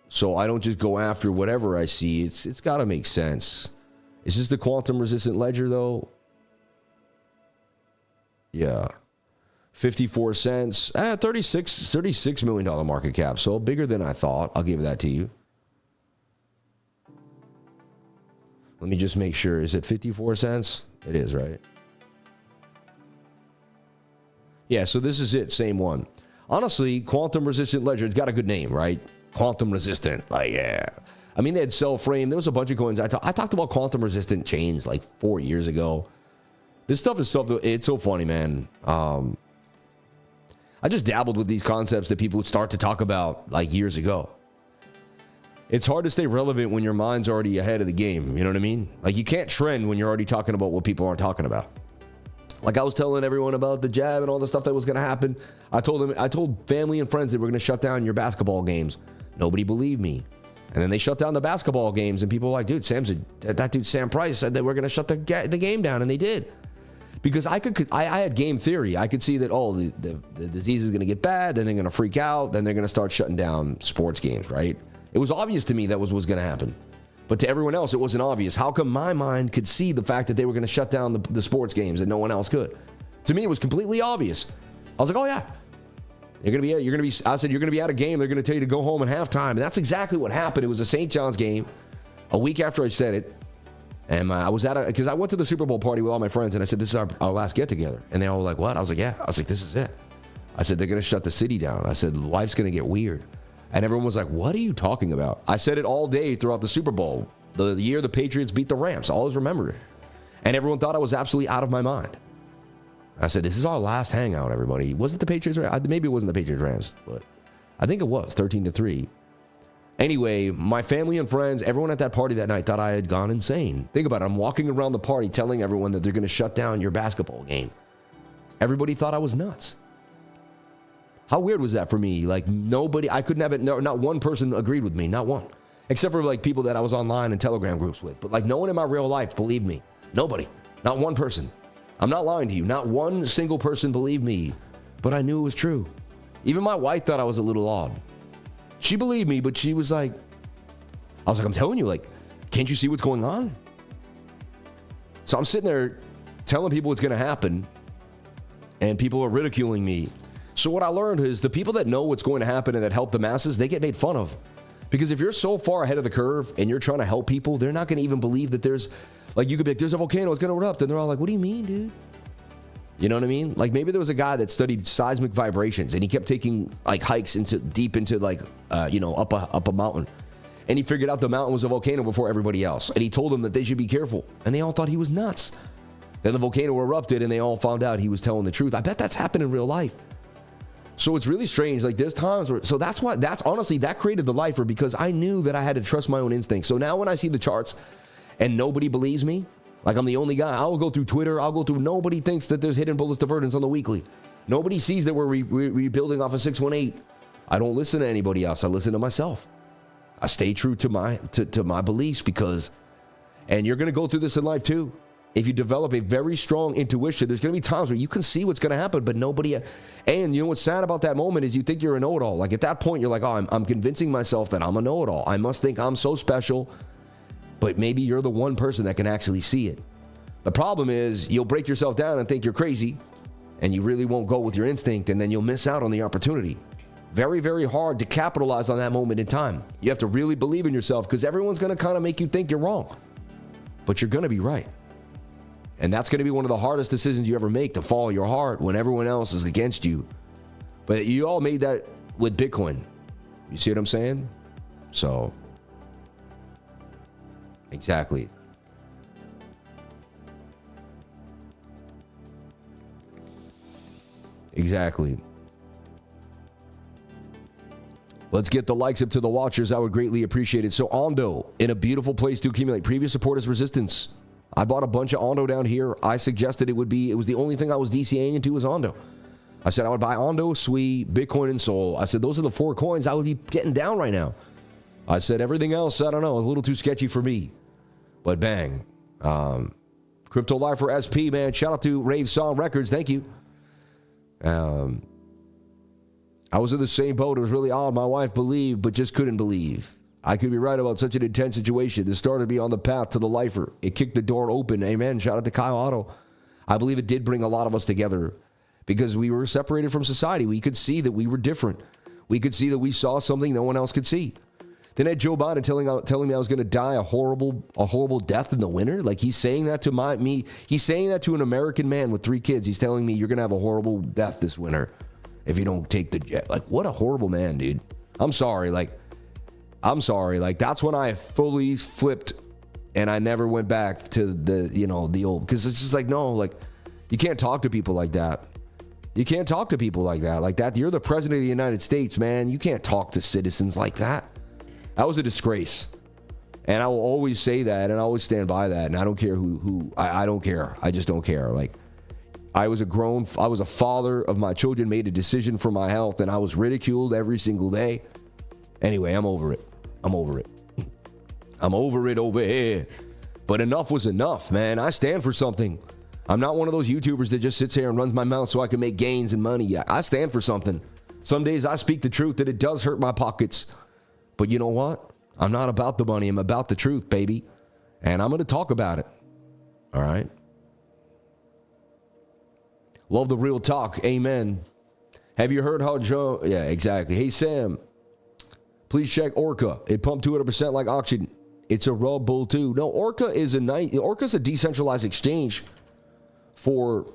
So I don't just go after whatever I see. It's got to make sense. Is this the quantum resistant ledger though? Yeah. 54 cents. $36 million market cap. So bigger than I thought. I'll give that to you. Let me just make sure. Is it 54 cents? It is, right? Yeah, so this is it. Same one. Honestly, quantum resistant ledger, it's got a good name, right? Quantum resistant. Like, yeah. I mean, they had cell frame. There was a bunch of coins. I talked about quantum resistant chains like 4 years ago. This stuff is stuff that it's so funny, man. I just dabbled with these concepts that people would start to talk about like years ago. It's hard to stay relevant when your mind's already ahead of the game. You know what I mean? Like you can't trend when you're already talking about what people aren't talking about. Like I was telling everyone about the jab and all the stuff that was going to happen. I told family and friends that we're going to shut down your basketball games. Nobody believed me. And then they shut down the basketball games and people were like, dude, that dude Sam Price said that we're going to shut the game down. And they did. Because I had game theory. I could see that, the disease is going to get bad. Then they're going to freak out. Then they're going to start shutting down sports games, right? It was obvious to me that was going to happen. But to everyone else, it wasn't obvious. How come my mind could see the fact that they were going to shut down the sports games and no one else could? To me, it was completely obvious. I was like, oh yeah, I said, you're going to be out of game. They're going to tell you to go home at halftime. And that's exactly what happened. It was a St. John's game a week after I said it. And I was because I went to the Super Bowl party with all my friends and I said, this is our last get together. And they all were like, what? I was like, yeah. I was like, this is it. I said, they're going to shut the city down. I said, life's going to get weird. And everyone was like, what are you talking about? I said it all day throughout the Super Bowl. The year the Patriots beat the Rams. I always remember it. And everyone thought I was absolutely out of my mind. I said, this is our last hangout, everybody. Was it the Patriots? Maybe it wasn't the Patriots Rams, but I think it was 13-3. Anyway, my family and friends, everyone at that party that night thought I had gone insane. Think about it. I'm walking around the party telling everyone that they're going to shut down your basketball game. Everybody thought I was nuts. How weird was that for me? Like nobody, I couldn't have it. No, not one person agreed with me. Not one. Except for like people that I was online and Telegram groups with. But like no one in my real life believed me. Nobody. Not one person. I'm not lying to you. Not one single person believed me. But I knew it was true. Even my wife thought I was a little odd. She believed me, but she was like, I was like, I'm telling you, like, can't you see what's going on? So I'm sitting there telling people what's going to happen. And people are ridiculing me. So what I learned is the people that know what's going to happen and that help the masses, they get made fun of. Because if you're so far ahead of the curve and you're trying to help people, they're not going to even believe that there's, like, you could be like, there's a volcano, it's going to erupt. And they're all like, what do you mean, dude? You know what I mean? Like maybe there was a guy that studied seismic vibrations and he kept taking like hikes deep into like, up a mountain. And he figured out the mountain was a volcano before everybody else. And he told them that they should be careful. And they all thought he was nuts. Then the volcano erupted and they all found out he was telling the truth. I bet that's happened in real life. So it's really strange. Like there's times where, so that's honestly, that created the lifer because I knew that I had to trust my own instincts. So now when I see the charts and nobody believes me, like I'm the only guy, I'll go through Twitter, nobody thinks that there's hidden bullets divergence on the weekly. Nobody sees that we're rebuilding off of 618. I don't listen to anybody else. I listen to myself. I stay true to my beliefs because, and you're going to go through this in life too. If you develop a very strong intuition, there's going to be times where you can see what's going to happen, but nobody, and you know what's sad about that moment is you think you're a know-it-all. Like at that point, you're like, oh, I'm convincing myself that I'm a know-it-all. I must think I'm so special, but maybe you're the one person that can actually see it. The problem is you'll break yourself down and think you're crazy, and you really won't go with your instinct, and then you'll miss out on the opportunity. Very, very hard to capitalize on that moment in time. You have to really believe in yourself, because everyone's going to kind of make you think you're wrong. But you're going to be right. And that's going to be one of the hardest decisions you ever make, to follow your heart when everyone else is against you. But you all made that with Bitcoin. You see what I'm saying? So, exactly. Exactly. Let's get the likes up to the watchers. I would greatly appreciate it. So ONDO, in a beautiful place to accumulate. Previous support is resistance. I bought a bunch of ONDO down here. I suggested it was the only thing I was DCAing into was ONDO. I said I would buy ONDO, SWI, Bitcoin, and Sol. I said those are the 4 coins I would be getting down right now. I said everything else, I don't know, a little too sketchy for me. But bang. Crypto Life for SP, man. Shout out to Rave Song Records. Thank you. I was in the same boat. It was really odd. My wife believed, but just couldn't believe. I could be right about such an intense situation. This started me on the path to the lifer. It kicked the door open. Amen. Shout out to Kyle Otto. I believe it did bring a lot of us together because we were separated from society. We could see that we were different. We could see that we saw something no one else could see. Then I had Joe Biden telling me I was going to die a horrible death in the winter. Like he's saying that to me. He's saying that to an American man with 3 kids. He's telling me you're going to have a horrible death this winter if you don't take the jet. Like, what a horrible man, dude. I'm sorry. Like, that's when I fully flipped and I never went back to the old, because it's just like, no, like, you can't talk to people like that. You can't talk to people like that. Like that, you're the president of the United States, man. You can't talk to citizens like that. That was a disgrace. And I will always say that, and I always stand by that. And I don't care I don't care. I just don't care. Like, I was a father of my children, made a decision for my health, and I was ridiculed every single day. Anyway, I'm over it. I'm over it over here. But enough was enough, man. I stand for something. I'm not one of those YouTubers that just sits here and runs my mouth so I can make gains and money. I stand for something. Some days I speak the truth that it does hurt my pockets. But you know what? I'm not about the money. I'm about the truth, baby. And I'm going to talk about it. All right? Love the real talk. Amen. Have you heard how Joe... Yeah, exactly. Hey, Sam. Please check ORCA. It pumped 200% like auction. It's a rug bull too. No, Orca's a decentralized exchange for...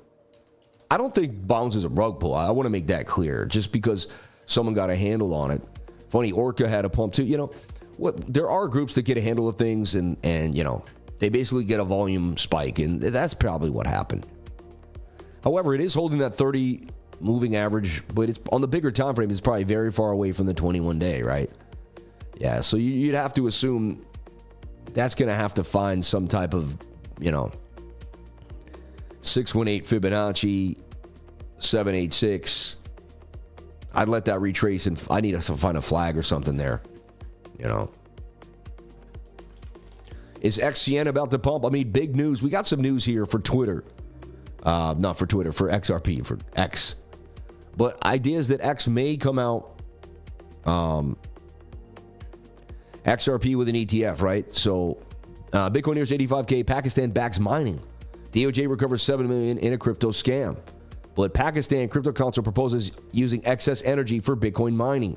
I don't think Bounds is a rug pull. I want to make that clear. Just because someone got a handle on it. Funny, ORCA had a pump too. You know, there are groups that get a handle of things and they basically get a volume spike, and that's probably what happened. However, it is holding that 30 moving average, but it's on the bigger time frame. It's probably very far away from the 21 day, right? Yeah, so you'd have to assume that's going to have to find some type of, 618 Fibonacci, 786. I'd let that retrace, and I need to find a flag or something there. Is XCN about to pump? I mean, big news. We got some news here for Twitter. Not for Twitter, for XRP, for X. But ideas that X may come out, XRP with an ETF, right? So Bitcoin nears 85K. Pakistan backs mining. DOJ recovers $7 million in a crypto scam. But Pakistan Crypto Council proposes using excess energy for Bitcoin mining.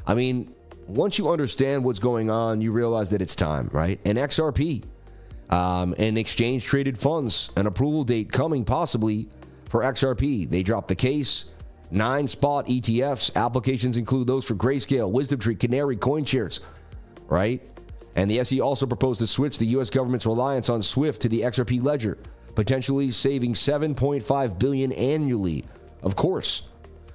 I mean, once you understand what's going on, you realize that it's time, right? And XRP, and exchange traded funds, an approval date coming possibly for XRP. They dropped the case. 9 spot ETFs. Applications include those for Grayscale, WisdomTree, Canary, CoinShares, right? And the SEC also proposed to switch the U.S. government's reliance on SWIFT to the XRP ledger, potentially saving $7.5 billion annually. Of course,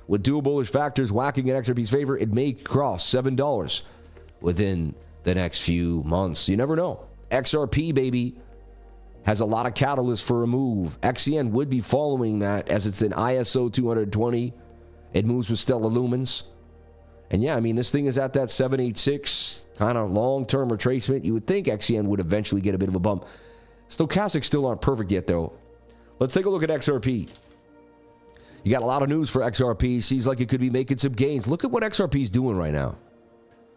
with dual bullish factors whacking in XRP's favor, it may cross $7 within the next few months. You never know. XRP, baby, has a lot of catalysts for a move. XCN would be following that as it's an ISO 220. It moves with stellar lumens. And yeah, I mean, this thing is at that 786 kind of long-term retracement. You would think XCN would eventually get a bit of a bump. Stochastics still aren't perfect yet, though. Let's take a look at XRP. You got a lot of news for XRP. Seems like it could be making some gains. Look at what XRP is doing right now.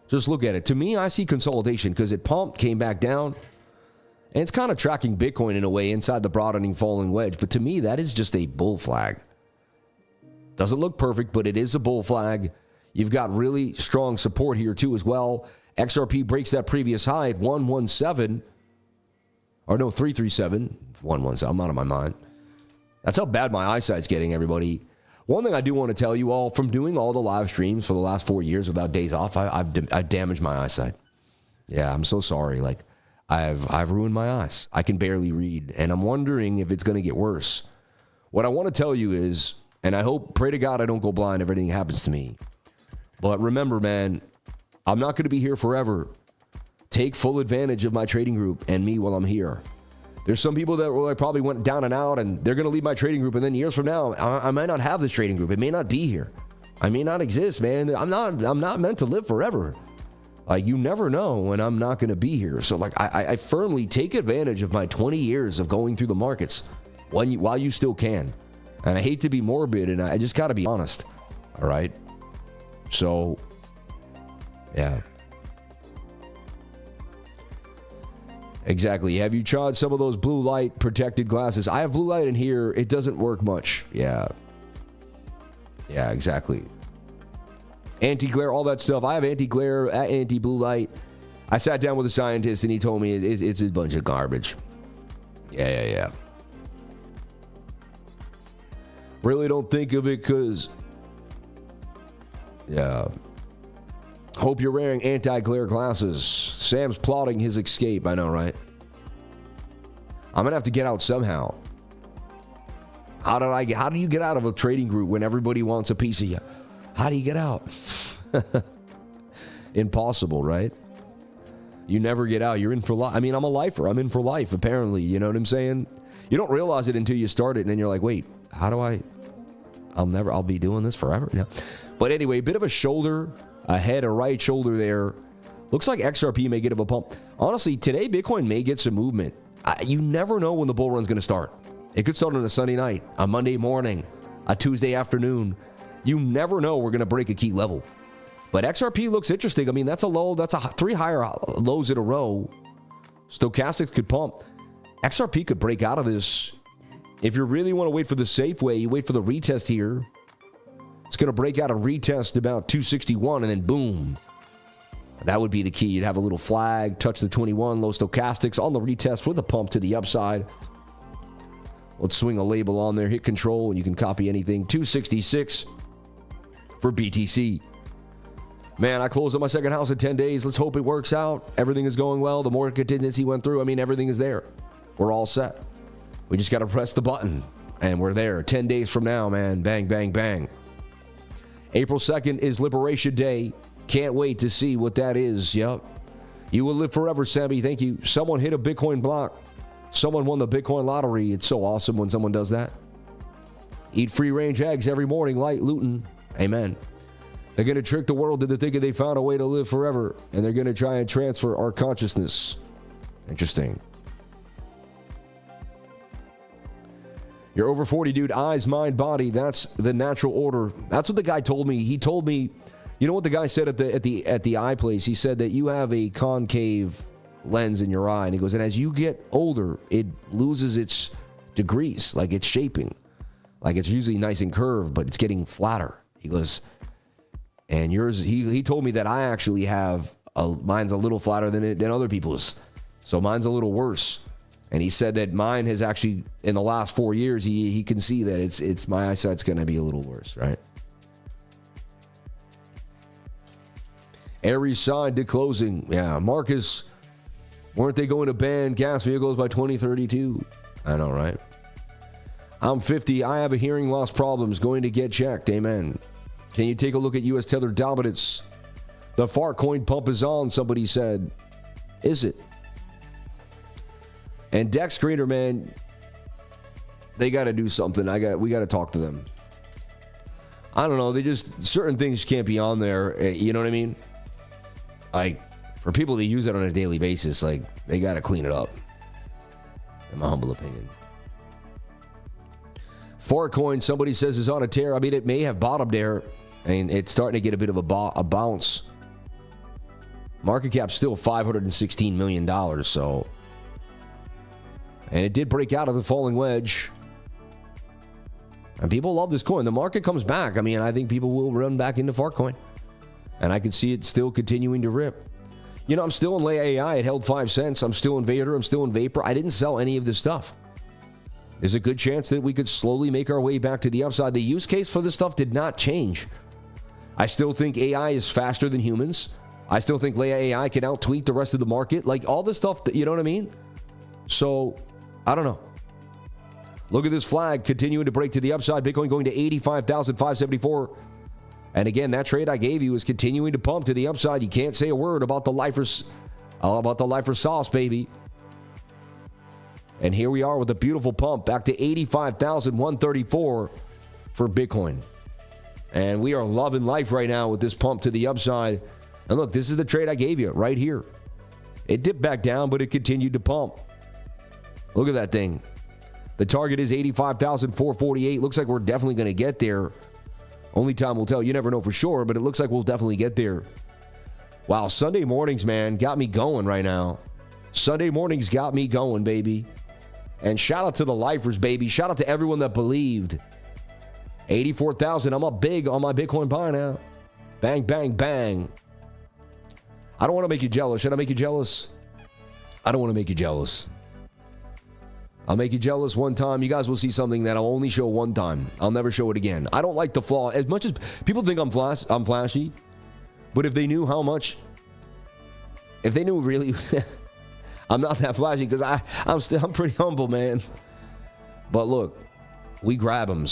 Just look at it. To me, I see consolidation because it pumped, came back down, And it's kind of tracking Bitcoin in a way inside the broadening falling wedge. But to me, that is just a bull flag. Doesn't look perfect, but it is a bull flag. You've got really strong support here too as well. XRP breaks that previous high at 117. Or no, 337. 117. I'm out of my mind. That's how bad my eyesight's getting, everybody. One thing I do want to tell you all, from doing all the live streams for the last 4 years without days off, I've damaged my eyesight. Yeah, I'm so sorry. Like, I've ruined my eyes. I can barely read, and I'm wondering if it's going to get worse. What I want to tell you is, and I hope, pray to God I don't go blind if anything happens to me. But remember, man, I'm not going to be here forever. Take full advantage of my trading group and me while I'm here. There's some people that probably went down and out, and they're going to leave my trading group, and then years from now, I might not have this trading group. It may not be here. I may not exist, man. I'm not meant to live forever. Like, you never know when I'm not going to be here. So, like, I firmly take advantage of my 20 years of going through the markets while you still can. And I hate to be morbid, and I just got to be honest. All right? So, yeah. Exactly. Have you tried some of those blue light protected glasses? I have blue light in here. It doesn't work much. Yeah. Yeah, exactly. Anti-glare, all that stuff. I have anti-glare, anti-blue light. I sat down with a scientist and he told me it's a bunch of garbage. Yeah. Really don't think of it because... Yeah. Hope you're wearing anti-glare glasses. Sam's plotting his escape. I know, right? I'm going to have to get out somehow. How do you get out of a trading group when everybody wants a piece of you? How do you get out? Impossible, right? You never get out. You're in for life. I mean, I'm a lifer. I'm in for life, apparently. You know what I'm saying? You don't realize it until you start it, and then you're like, wait, how do I'll be doing this forever? Yeah. But anyway, a bit of a shoulder, a head, a right shoulder there. Looks like XRP may get a pump. Honestly, today, Bitcoin may get some movement. You never know when the bull run's going to start. It could start on a Sunday night, a Monday morning, a Tuesday afternoon. You never know we're going to break a key level. But XRP looks interesting. I mean, that's a low. That's 3 higher lows in a row. Stochastics could pump. XRP could break out of this. If you really want to wait for the safe way, you wait for the retest here. It's going to break out and retest about 261, and then boom. That would be the key. You'd have a little flag, touch the 21, low stochastics on the retest with a pump to the upside. Let's swing a label on there, hit control, and you can copy anything. 266 for BTC. Man, I closed up my second house in 10 days. Let's hope it works out. Everything is going well. The mortgage contingency went through. I mean, everything is there. We're all set. We just got to press the button, and we're there. 10 days from now, man. Bang, bang, bang. April 2nd is Liberation Day. Can't wait to see what that is. Yep. You will live forever, Sammy. Thank you. Someone hit a Bitcoin block. Someone won the Bitcoin lottery. It's so awesome when someone does that. Eat free-range eggs every morning, light Luton. Amen. They're going to trick the world into thinking they found a way to live forever, and they're going to try and transfer our consciousness. Interesting. You're over 40, dude. Eyes, mind, body. That's the natural order. That's what the guy told me. He told me, you know what the guy said at the eye place? He said that you have a concave lens in your eye, and he goes, and as you get older, it loses its degrees, like it's shaping. Like it's usually nice and curved, but it's getting flatter. He goes, and yours, he told me that I actually have, mine's a little flatter than other people's. So mine's a little worse. And he said that mine has actually, in the last 4 years, he can see that it's my eyesight's going to be a little worse, right? Aries side to closing. Yeah, Marcus, weren't they going to ban gas vehicles by 2032? I know, right? I'm 50. I have a hearing loss problems. Going to get checked. Amen. Can you take a look at U.S. tethered dominance? The FARTCOIN pump is on, somebody said. Is it? And Dex Screener, man, they got to do something. We got to talk to them. I don't know. Certain things can't be on there. You know what I mean? Like, for people to use it on a daily basis, like, they got to clean it up. In my humble opinion. FARTCOIN, somebody says, is on a tear. I mean, it may have bottomed there, and it's starting to get a bit of a bounce. Market cap still $516 million, so And it did break out of the falling wedge. And people love this coin. The market comes back. I mean, I think people will run back into FARTCOIN. And I can see it still continuing to rip. You know, I'm still in Leia AI. It held 5 cents. I'm still in Vader. I'm still in Vapor. I didn't sell any of this stuff. There's a good chance that we could slowly make our way back to the upside. The use case for this stuff did not change. I still think AI is faster than humans. I still think Leia AI can out-tweet the rest of the market. Like, all this stuff, you know what I mean? So, I don't know. Look at this flag continuing to break to the upside. Bitcoin going to 85,574. And again, that trade I gave you is continuing to pump to the upside. You can't say a word about the lifer sauce, baby. And here we are with a beautiful pump back to 85,134 for Bitcoin. And we are loving life right now with this pump to the upside. And look, this is the trade I gave you right here. It dipped back down, but it continued to pump. Look at that thing. The target is 85,448. Looks like we're definitely going to get there. Only time will tell. You never know for sure, but it looks like we'll definitely get there. Wow, Sunday mornings, man, got me going right now. Sunday mornings got me going, baby. And shout out to the lifers, baby. Shout out to everyone that believed. 84,000. I'm up big on my Bitcoin buy now. Bang, bang, bang. I don't want to make you jealous. Should I make you jealous? I don't want to make you jealous. I'll make you jealous one time. You guys will see something that I'll only show one time. I'll never show it again. I don't like the flaw. As much as people think I'm flashy, but if they knew how much, if they knew really, I'm not that flashy because I'm pretty humble, man. But look, we grab them.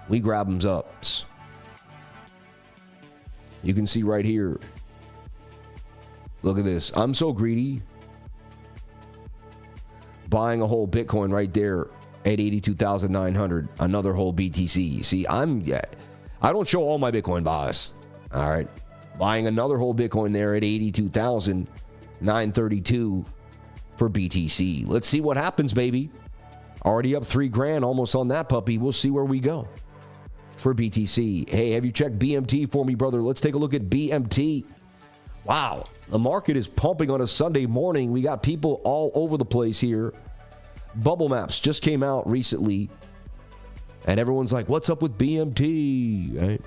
We grab them up. You can see right here. Look at this. I'm so greedy. Buying a whole Bitcoin right there at 82,900. Another whole BTC. See, I don't show all my Bitcoin buys. All right. Buying another whole Bitcoin there at 82,932 for BTC. Let's see what happens, baby. Already up $3,000 almost on that puppy. We'll see where we go for BTC. Hey, have you checked BMT for me, brother? Let's take a look at BMT. Wow. The market is pumping on a Sunday morning. We got people all over the place here. Bubble maps just came out recently. And everyone's like, what's up with BMT? Right?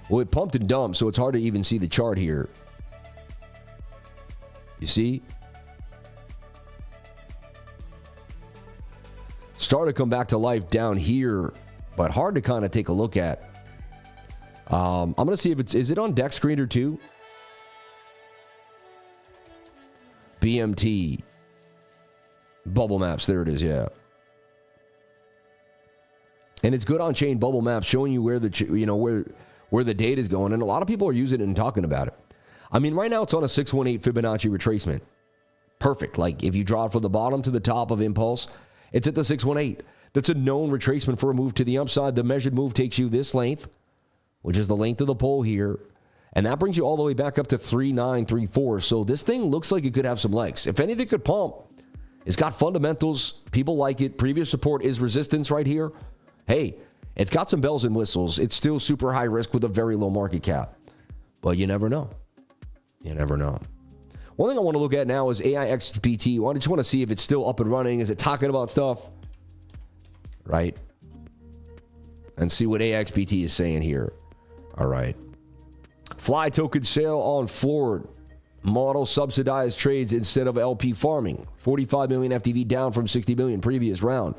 Well, it pumped and dumped, so it's hard to even see the chart here. You see? Started to come back to life down here, but hard to kind of take a look at. I'm going to see if is it on deck screener too? BMT. Bubble maps. There it is. Yeah. And it's good on chain bubble maps showing you where the, where the data is going. And a lot of people are using it and talking about it. I mean, right now it's on a 618 Fibonacci retracement. Perfect. Like if you draw it from the bottom to the top of impulse, it's at the 618. That's a known retracement for a move to the upside. The measured move takes you this length, which is the length of the pole here. And that brings you all the way back up to 3934. So this thing looks like it could have some legs. If anything could pump, it's got fundamentals. People like it. Previous support is resistance right here. Hey, it's got some bells and whistles. It's still super high risk with a very low market cap. But you never know. You never know. One thing I want to look at now is AIXPT. I just want to see if it's still up and running. Is it talking about stuff? Right? And see what AIXPT is saying here. All right. Fly token sale on floor. Model subsidized trades instead of LP farming. 45 million FTV down from 60 million previous round.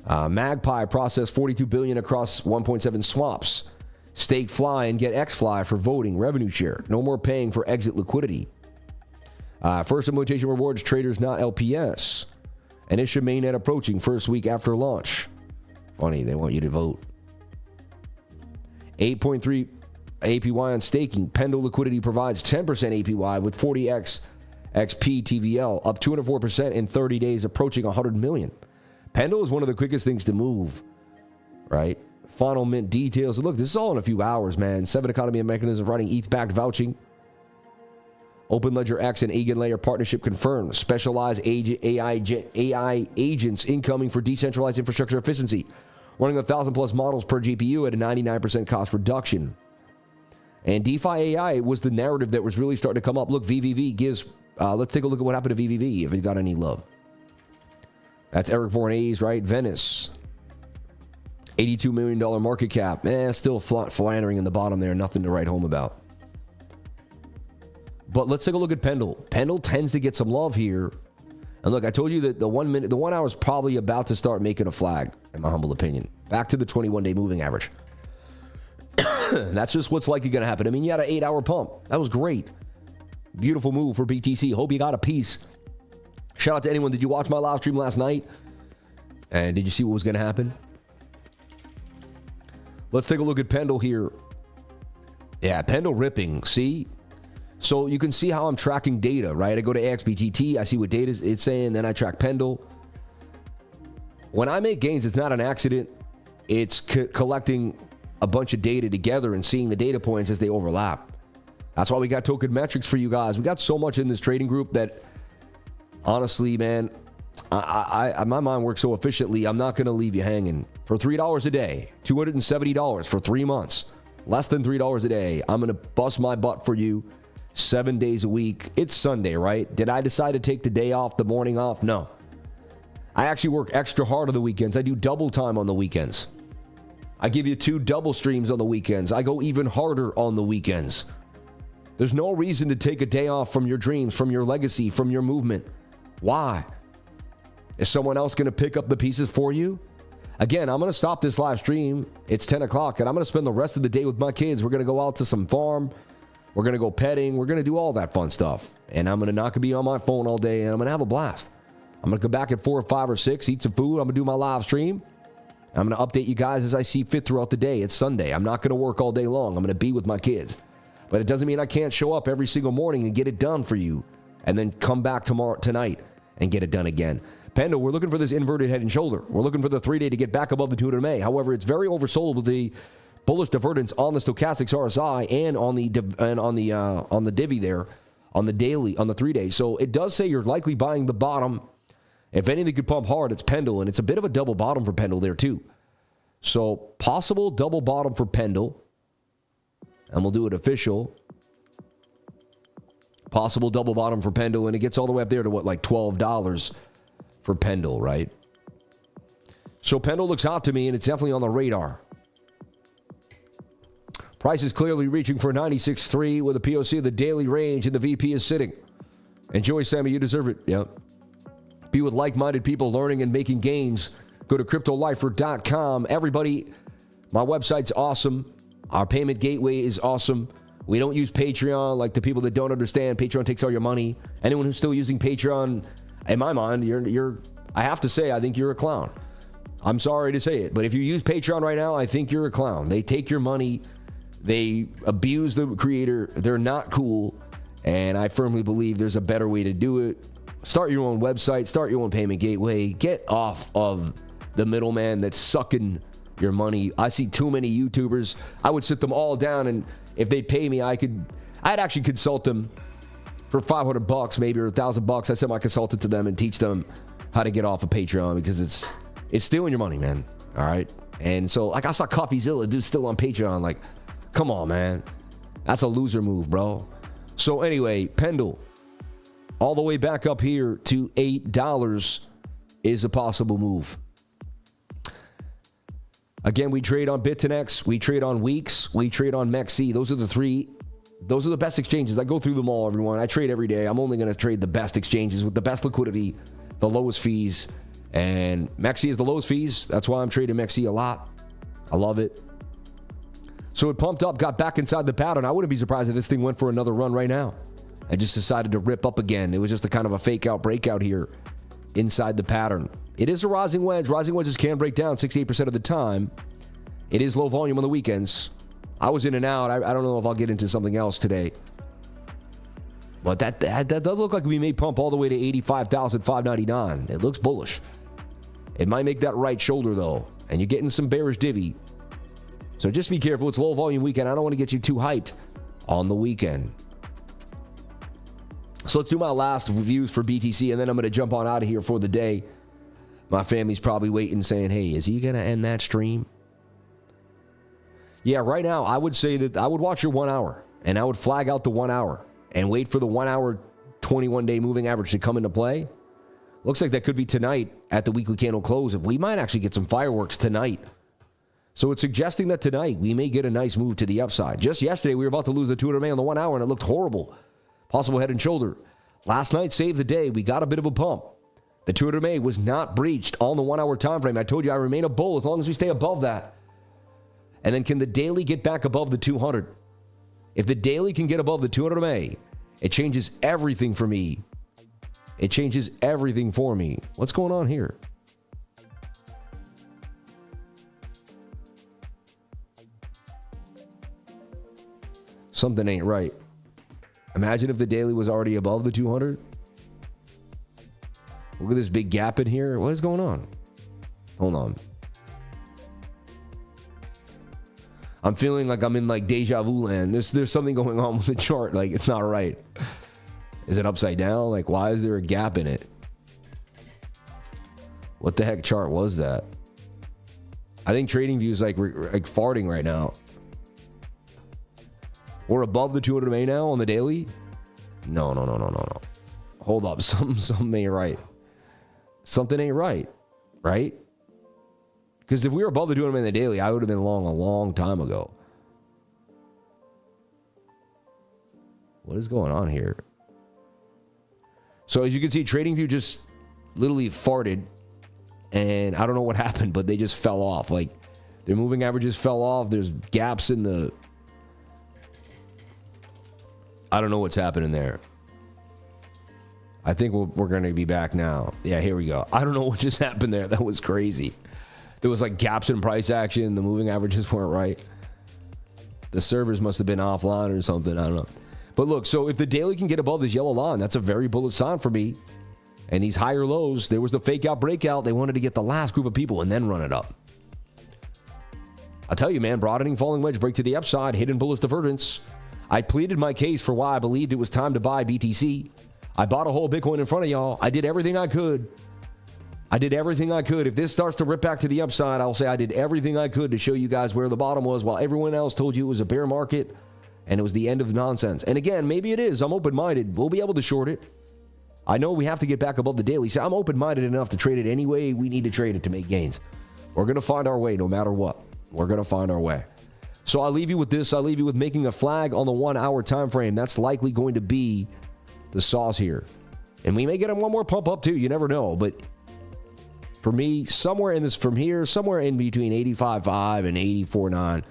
Magpie processed 42 billion across 1.7 swaps. Stake Fly and get XFly for voting revenue share. No more paying for exit liquidity. First implementation rewards traders not LPS. Initial mainnet approaching first week after launch. Funny, they want you to vote. 8.3 APY on staking. Pendle liquidity provides 10% APY with 40x XP TVL up 204% in 30 days, approaching 100 million. Pendle is one of the quickest things to move, right? Final mint details. Look, this is all in a few hours, man. 7 economy and mechanism writing ETH-backed vouching. Open Ledger X and Eigenlayer partnership confirmed. Specialized AI agents incoming for decentralized infrastructure efficiency. Running 1,000 plus models per GPU at a 99% cost reduction. And DeFi AI was the narrative that was really starting to come up. Look, VVV gives Let's take a look at what happened to VVV, if it got any love. That's Eric Vornay's, right? Venice. $82 million market cap. Still floundering in the bottom there. Nothing to write home about. But let's take a look at Pendle. Pendle tends to get some love here. And look, I told you that the 1 hour is probably about to start making a flag, in my humble opinion. Back to the 21-day moving average. That's just what's likely going to happen. I mean, you had an 8-hour pump. That was great. Beautiful move for BTC. Hope you got a piece. Shout out to anyone. Did you watch my live stream last night? And did you see what was going to happen? Let's take a look at Pendle here. Yeah, Pendle ripping. See? So you can see how I'm tracking data, right? I go to AXBTT. I see what data it's saying. Then I track Pendle. When I make gains, it's not an accident. It's collecting a bunch of data together and seeing the data points as they overlap. That's why we got token metrics for you guys. We got so much in this trading group that, honestly, man, my mind works so efficiently, I'm not going to leave you hanging. For $3 a day, $270 for 3 months, less than $3 a day, I'm going to bust my butt for you 7 days a week. It's Sunday, right? Did I decide to take the day off, the morning off? No. I actually work extra hard on the weekends. I do double time on the weekends. I give you 2 double streams on the weekends. I go even harder on the weekends. There's no reason to take a day off from your dreams, from your legacy, from your movement. Why? Is someone else going to pick up the pieces for you? Again, I'm going to stop this live stream. It's 10 o'clock, and I'm going to spend the rest of the day with my kids. We're going to go out to some farm. We're going to go petting. We're going to do all that fun stuff. And I'm going to not be on my phone all day, and I'm going to have a blast. I'm going to come back at 4 or 5 or 6, eat some food. I'm going to do my live stream. I'm going to update you guys as I see fit throughout the day. It's Sunday. I'm not going to work all day long. I'm going to be with my kids. But it doesn't mean I can't show up every single morning and get it done for you and then come back tonight and get it done again. Pendle, we're looking for this inverted head and shoulder. We're looking for the 3-day to get back above the 200 MA. However, it's very oversold with the bullish divergence on the stochastics RSI and on the divvy there on the daily, on the 3-day. So it does say you're likely buying the bottom. If anything could pump hard, it's Pendle, and it's a bit of a double bottom for Pendle there too. So possible double bottom for Pendle. And we'll do it official. Possible double bottom for Pendle, and it gets all the way up there to what, like $12 for Pendle, right? So Pendle looks hot to me, and it's definitely on the radar. Price is clearly reaching for 96.3 with a POC of the daily range, and the VP is sitting. Enjoy, Sammy. You deserve it. Yep. Be with like-minded people learning and making gains. Go to CryptoLifer.com. Everybody, my website's awesome. Our payment gateway is awesome. We don't use Patreon like the people that don't understand. Patreon takes all your money. Anyone who's still using Patreon, in my mind, I have to say, I think you're a clown. I'm sorry to say it, but if you use Patreon right now, I think you're a clown. They take your money. They abuse the creator. They're not cool. And I firmly believe there's a better way to do it. Start your own website. Start your own payment gateway. Get off of the middleman that's sucking your money. I see too many YouTubers. I would sit them all down, and if they pay me, I'd actually consult them for $500 maybe, or $1,000. I send my consultant to them and teach them how to get off of Patreon, because it's stealing your money, man. All right. And so, like, I saw CoffeeZilla dude still on Patreon. Like, come on, man. That's a loser move, bro. So anyway, Pendle all the way back up here to $8 is a possible move. Again, we trade on BITUNIX, we trade on Weeks, we trade on MEXC. Those are the best exchanges. I go through them all, everyone. I trade every day. I'm only going to trade the best exchanges with the best liquidity, the lowest fees. And MEXC is the lowest fees. That's why I'm trading MEXC a lot. I love it. So it pumped up, got back inside the pattern. I wouldn't be surprised if this thing went for another run right now. I just decided to rip up again. It was just a kind of a fake out breakout here inside the pattern. It is a rising wedge. Rising wedges can break down 68% of the time. It is low volume on the weekends. I was in and out. I don't know if I'll get into something else today. But that does look like we may pump all the way to 85,599. It looks bullish. It might make that right shoulder, though. And you're getting some bearish divvy. So just be careful. It's low volume weekend. I don't want to get you too hyped on the weekend. So let's do my last reviews for BTC, and then I'm going to jump on out of here for the day. My family's probably waiting, saying, hey, is he going to end that stream? Yeah, right now, I would say that I would watch your 1 hour, and I would flag out the 1 hour and wait for the 1 hour 21-day moving average to come into play. Looks like that could be tonight at the weekly candle close. If we might actually get some fireworks tonight. So it's suggesting that tonight we may get a nice move to the upside. Just yesterday, we were about to lose the 200 MA on the 1 hour, and it looked horrible. Possible head and shoulder. Last night saved the day. We got a bit of a pump. The 200 MA was not breached on the 1 hour time frame. I told you I remain a bull as long as we stay above that. And then can the daily get back above the 200? If the daily can get above the 200 MA, it changes everything for me. It changes everything for me. What's going on here? Something ain't right. Imagine if the daily was already above the 200. Look at this big gap in here. What is going on? Hold on. I'm feeling like I'm in like deja vu land. There's something going on with the chart. Like it's not right. Is it upside down? Like why is there a gap in it? What the heck chart was that? I think TradingView is like farting right now. We're above the 200 MA now on the daily? No. Hold up. Something ain't right. Something ain't right. Right? Because if we were above the 200 MA on the daily, I would have been long a long time ago. What is going on here? So as you can see, TradingView just literally farted. And I don't know what happened, but they just fell off. Like their moving averages fell off. There's gaps in the... I don't know what's happening there. I think we're going to be back now. Yeah, here we go. I don't know what just happened there. That was crazy. There was like gaps in price action. The moving averages weren't right. The servers must have been offline or something. I don't know. But look, so if the daily can get above this yellow line, that's a very bullish sign for me. And these higher lows, there was the fake out breakout. They wanted to get the last group of people and then run it up. I'll tell you, man, broadening falling wedge break to the upside, hidden bullish divergence. I pleaded my case for why I believed it was time to buy BTC. I bought a whole Bitcoin in front of y'all. I did everything I could. If this starts to rip back to the upside, I'll say I did everything I could to show you guys where the bottom was while everyone else told you it was a bear market and it was the end of the nonsense. And again, maybe it is. I'm open-minded. We'll be able to short it. I know we have to get back above the daily. So I'm open-minded enough to trade it any way we need to trade it to make gains. We're going to find our way no matter what. We're going to find our way. So I'll leave you with this. I'll leave you with making a flag on the 1 hour time frame. That's likely going to be the sauce here. And we may get one more pump up too. You never know. But for me, somewhere in this from here, somewhere in between 85.5 and 84.9,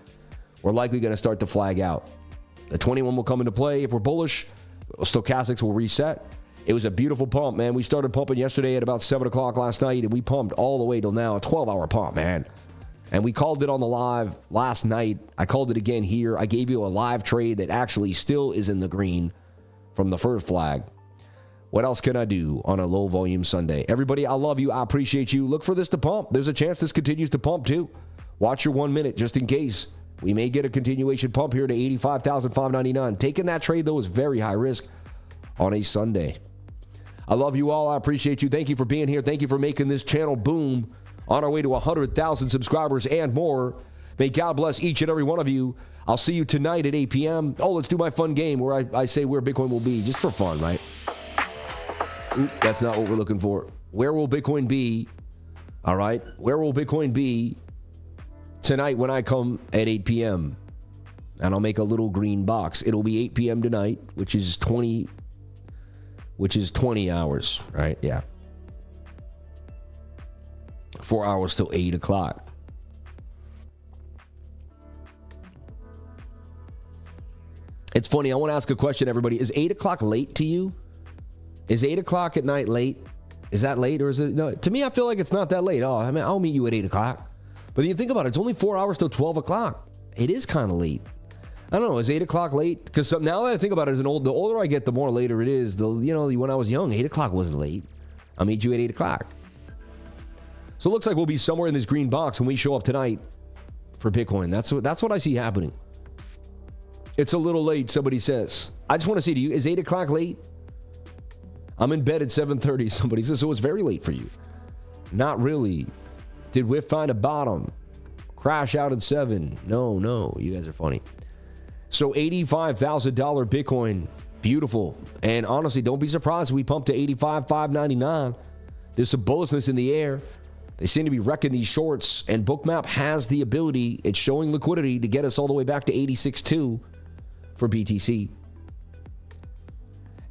we're likely going to start to flag out. The 21 will come into play. If we're bullish, stochastics will reset. It was a beautiful pump, man. We started pumping yesterday at about 7 o'clock last night, and we pumped all the way till now. A 12-hour pump, man. And we called it on the live last night. I called it again here. I gave you a live trade that actually still is in the green from the first flag. What else can I do on a low volume Sunday? Everybody, I love you. I appreciate you. Look for this to pump. There's a chance this continues to pump too. Watch your 1 minute just in case. We may get a continuation pump here to 85,599. Taking that trade, though, is very high risk on a Sunday. I love you all. I appreciate you. Thank you for being here. Thank you for making this channel boom. On our way to 100,000 subscribers and more. May God bless each and every one of you. I'll see you tonight at 8 p.m. Oh, let's do my fun game where I say where Bitcoin will be, just for fun, right? Oop, that's not what we're looking for. Where will Bitcoin be? All right. Where will Bitcoin be tonight when I come at 8 p.m.? And I'll make a little green box. It'll be 8 p.m. tonight, which is 20 hours, right? Yeah. 4 hours till 8 o'clock. It's funny. I want to ask a question, everybody. Is 8 o'clock late to you? Is 8 o'clock at night late? Is that late or is it? No, to me, I feel like it's not that late. Oh, I mean, I'll meet you at 8 o'clock. But then you think about it, it's only 4 hours till 12 o'clock. It is kind of late. I don't know. Is 8 o'clock late? Because now that I think about it, the older I get, the more later it is. When I was young, 8 o'clock wasn't late. I'll meet you at 8 o'clock. So it looks like we'll be somewhere in this green box when we show up tonight for Bitcoin. That's what I see happening. It's a little late, somebody says. I just want to say to you, is 8 o'clock late? I'm in bed at 7:30, somebody says, so it's very late for you. Not really. Did WIF find a bottom? Crash out at 7? No, you guys are funny. So $85,000 Bitcoin Beautiful. And honestly, don't be surprised if we pump to 85,599. There's some bullishness in the air. They seem to be wrecking these shorts, and BOOKMAP has the ability, it's showing liquidity to get us all the way back to 86.2 for BTC.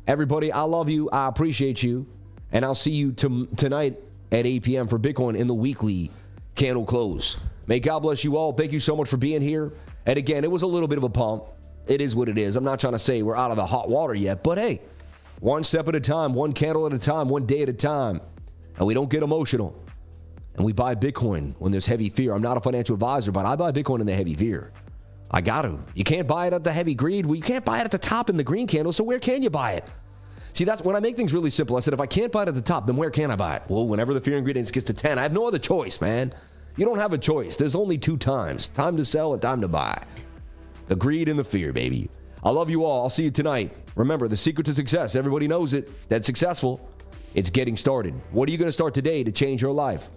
Everybody, I love you. I appreciate you. And I'll see you tonight at 8 p.m. for Bitcoin in the weekly candle close. May God bless you all. Thank you so much for being here. And again, it was a little bit of a pump. It is what it is. I'm not trying to say we're out of the hot water yet, but hey, one step at a time, one candle at a time, one day at a time. And we don't get emotional. And we buy Bitcoin when there's heavy fear. I'm not a financial advisor, but I buy Bitcoin in the heavy fear. I got to. You can't buy it at the heavy greed. Well, you can't buy it at the top in the green candle, so where can you buy it? See, that's when I make things really simple. I said, if I can't buy it at the top, then where can I buy it? Well, whenever the fear ingredients gets to 10, I have no other choice, man. You don't have a choice. There's only two times. Time to sell and time to buy. The greed and the fear, baby. I love you all. I'll see you tonight. Remember, the secret to success, everybody knows it. That's successful. It's getting started. What are you going to start today to change your life?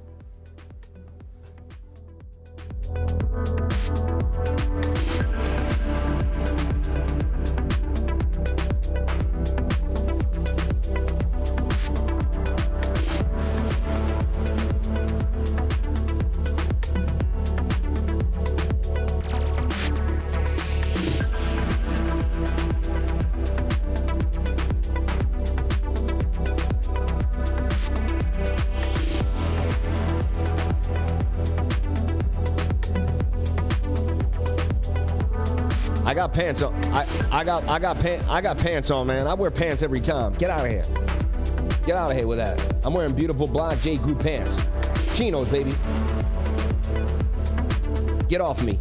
I got pants on. I got pants on, man. I wear pants every time. Get out of here. Get out of here with that. I'm wearing beautiful black J. Crew pants. Chinos, baby. Get off me.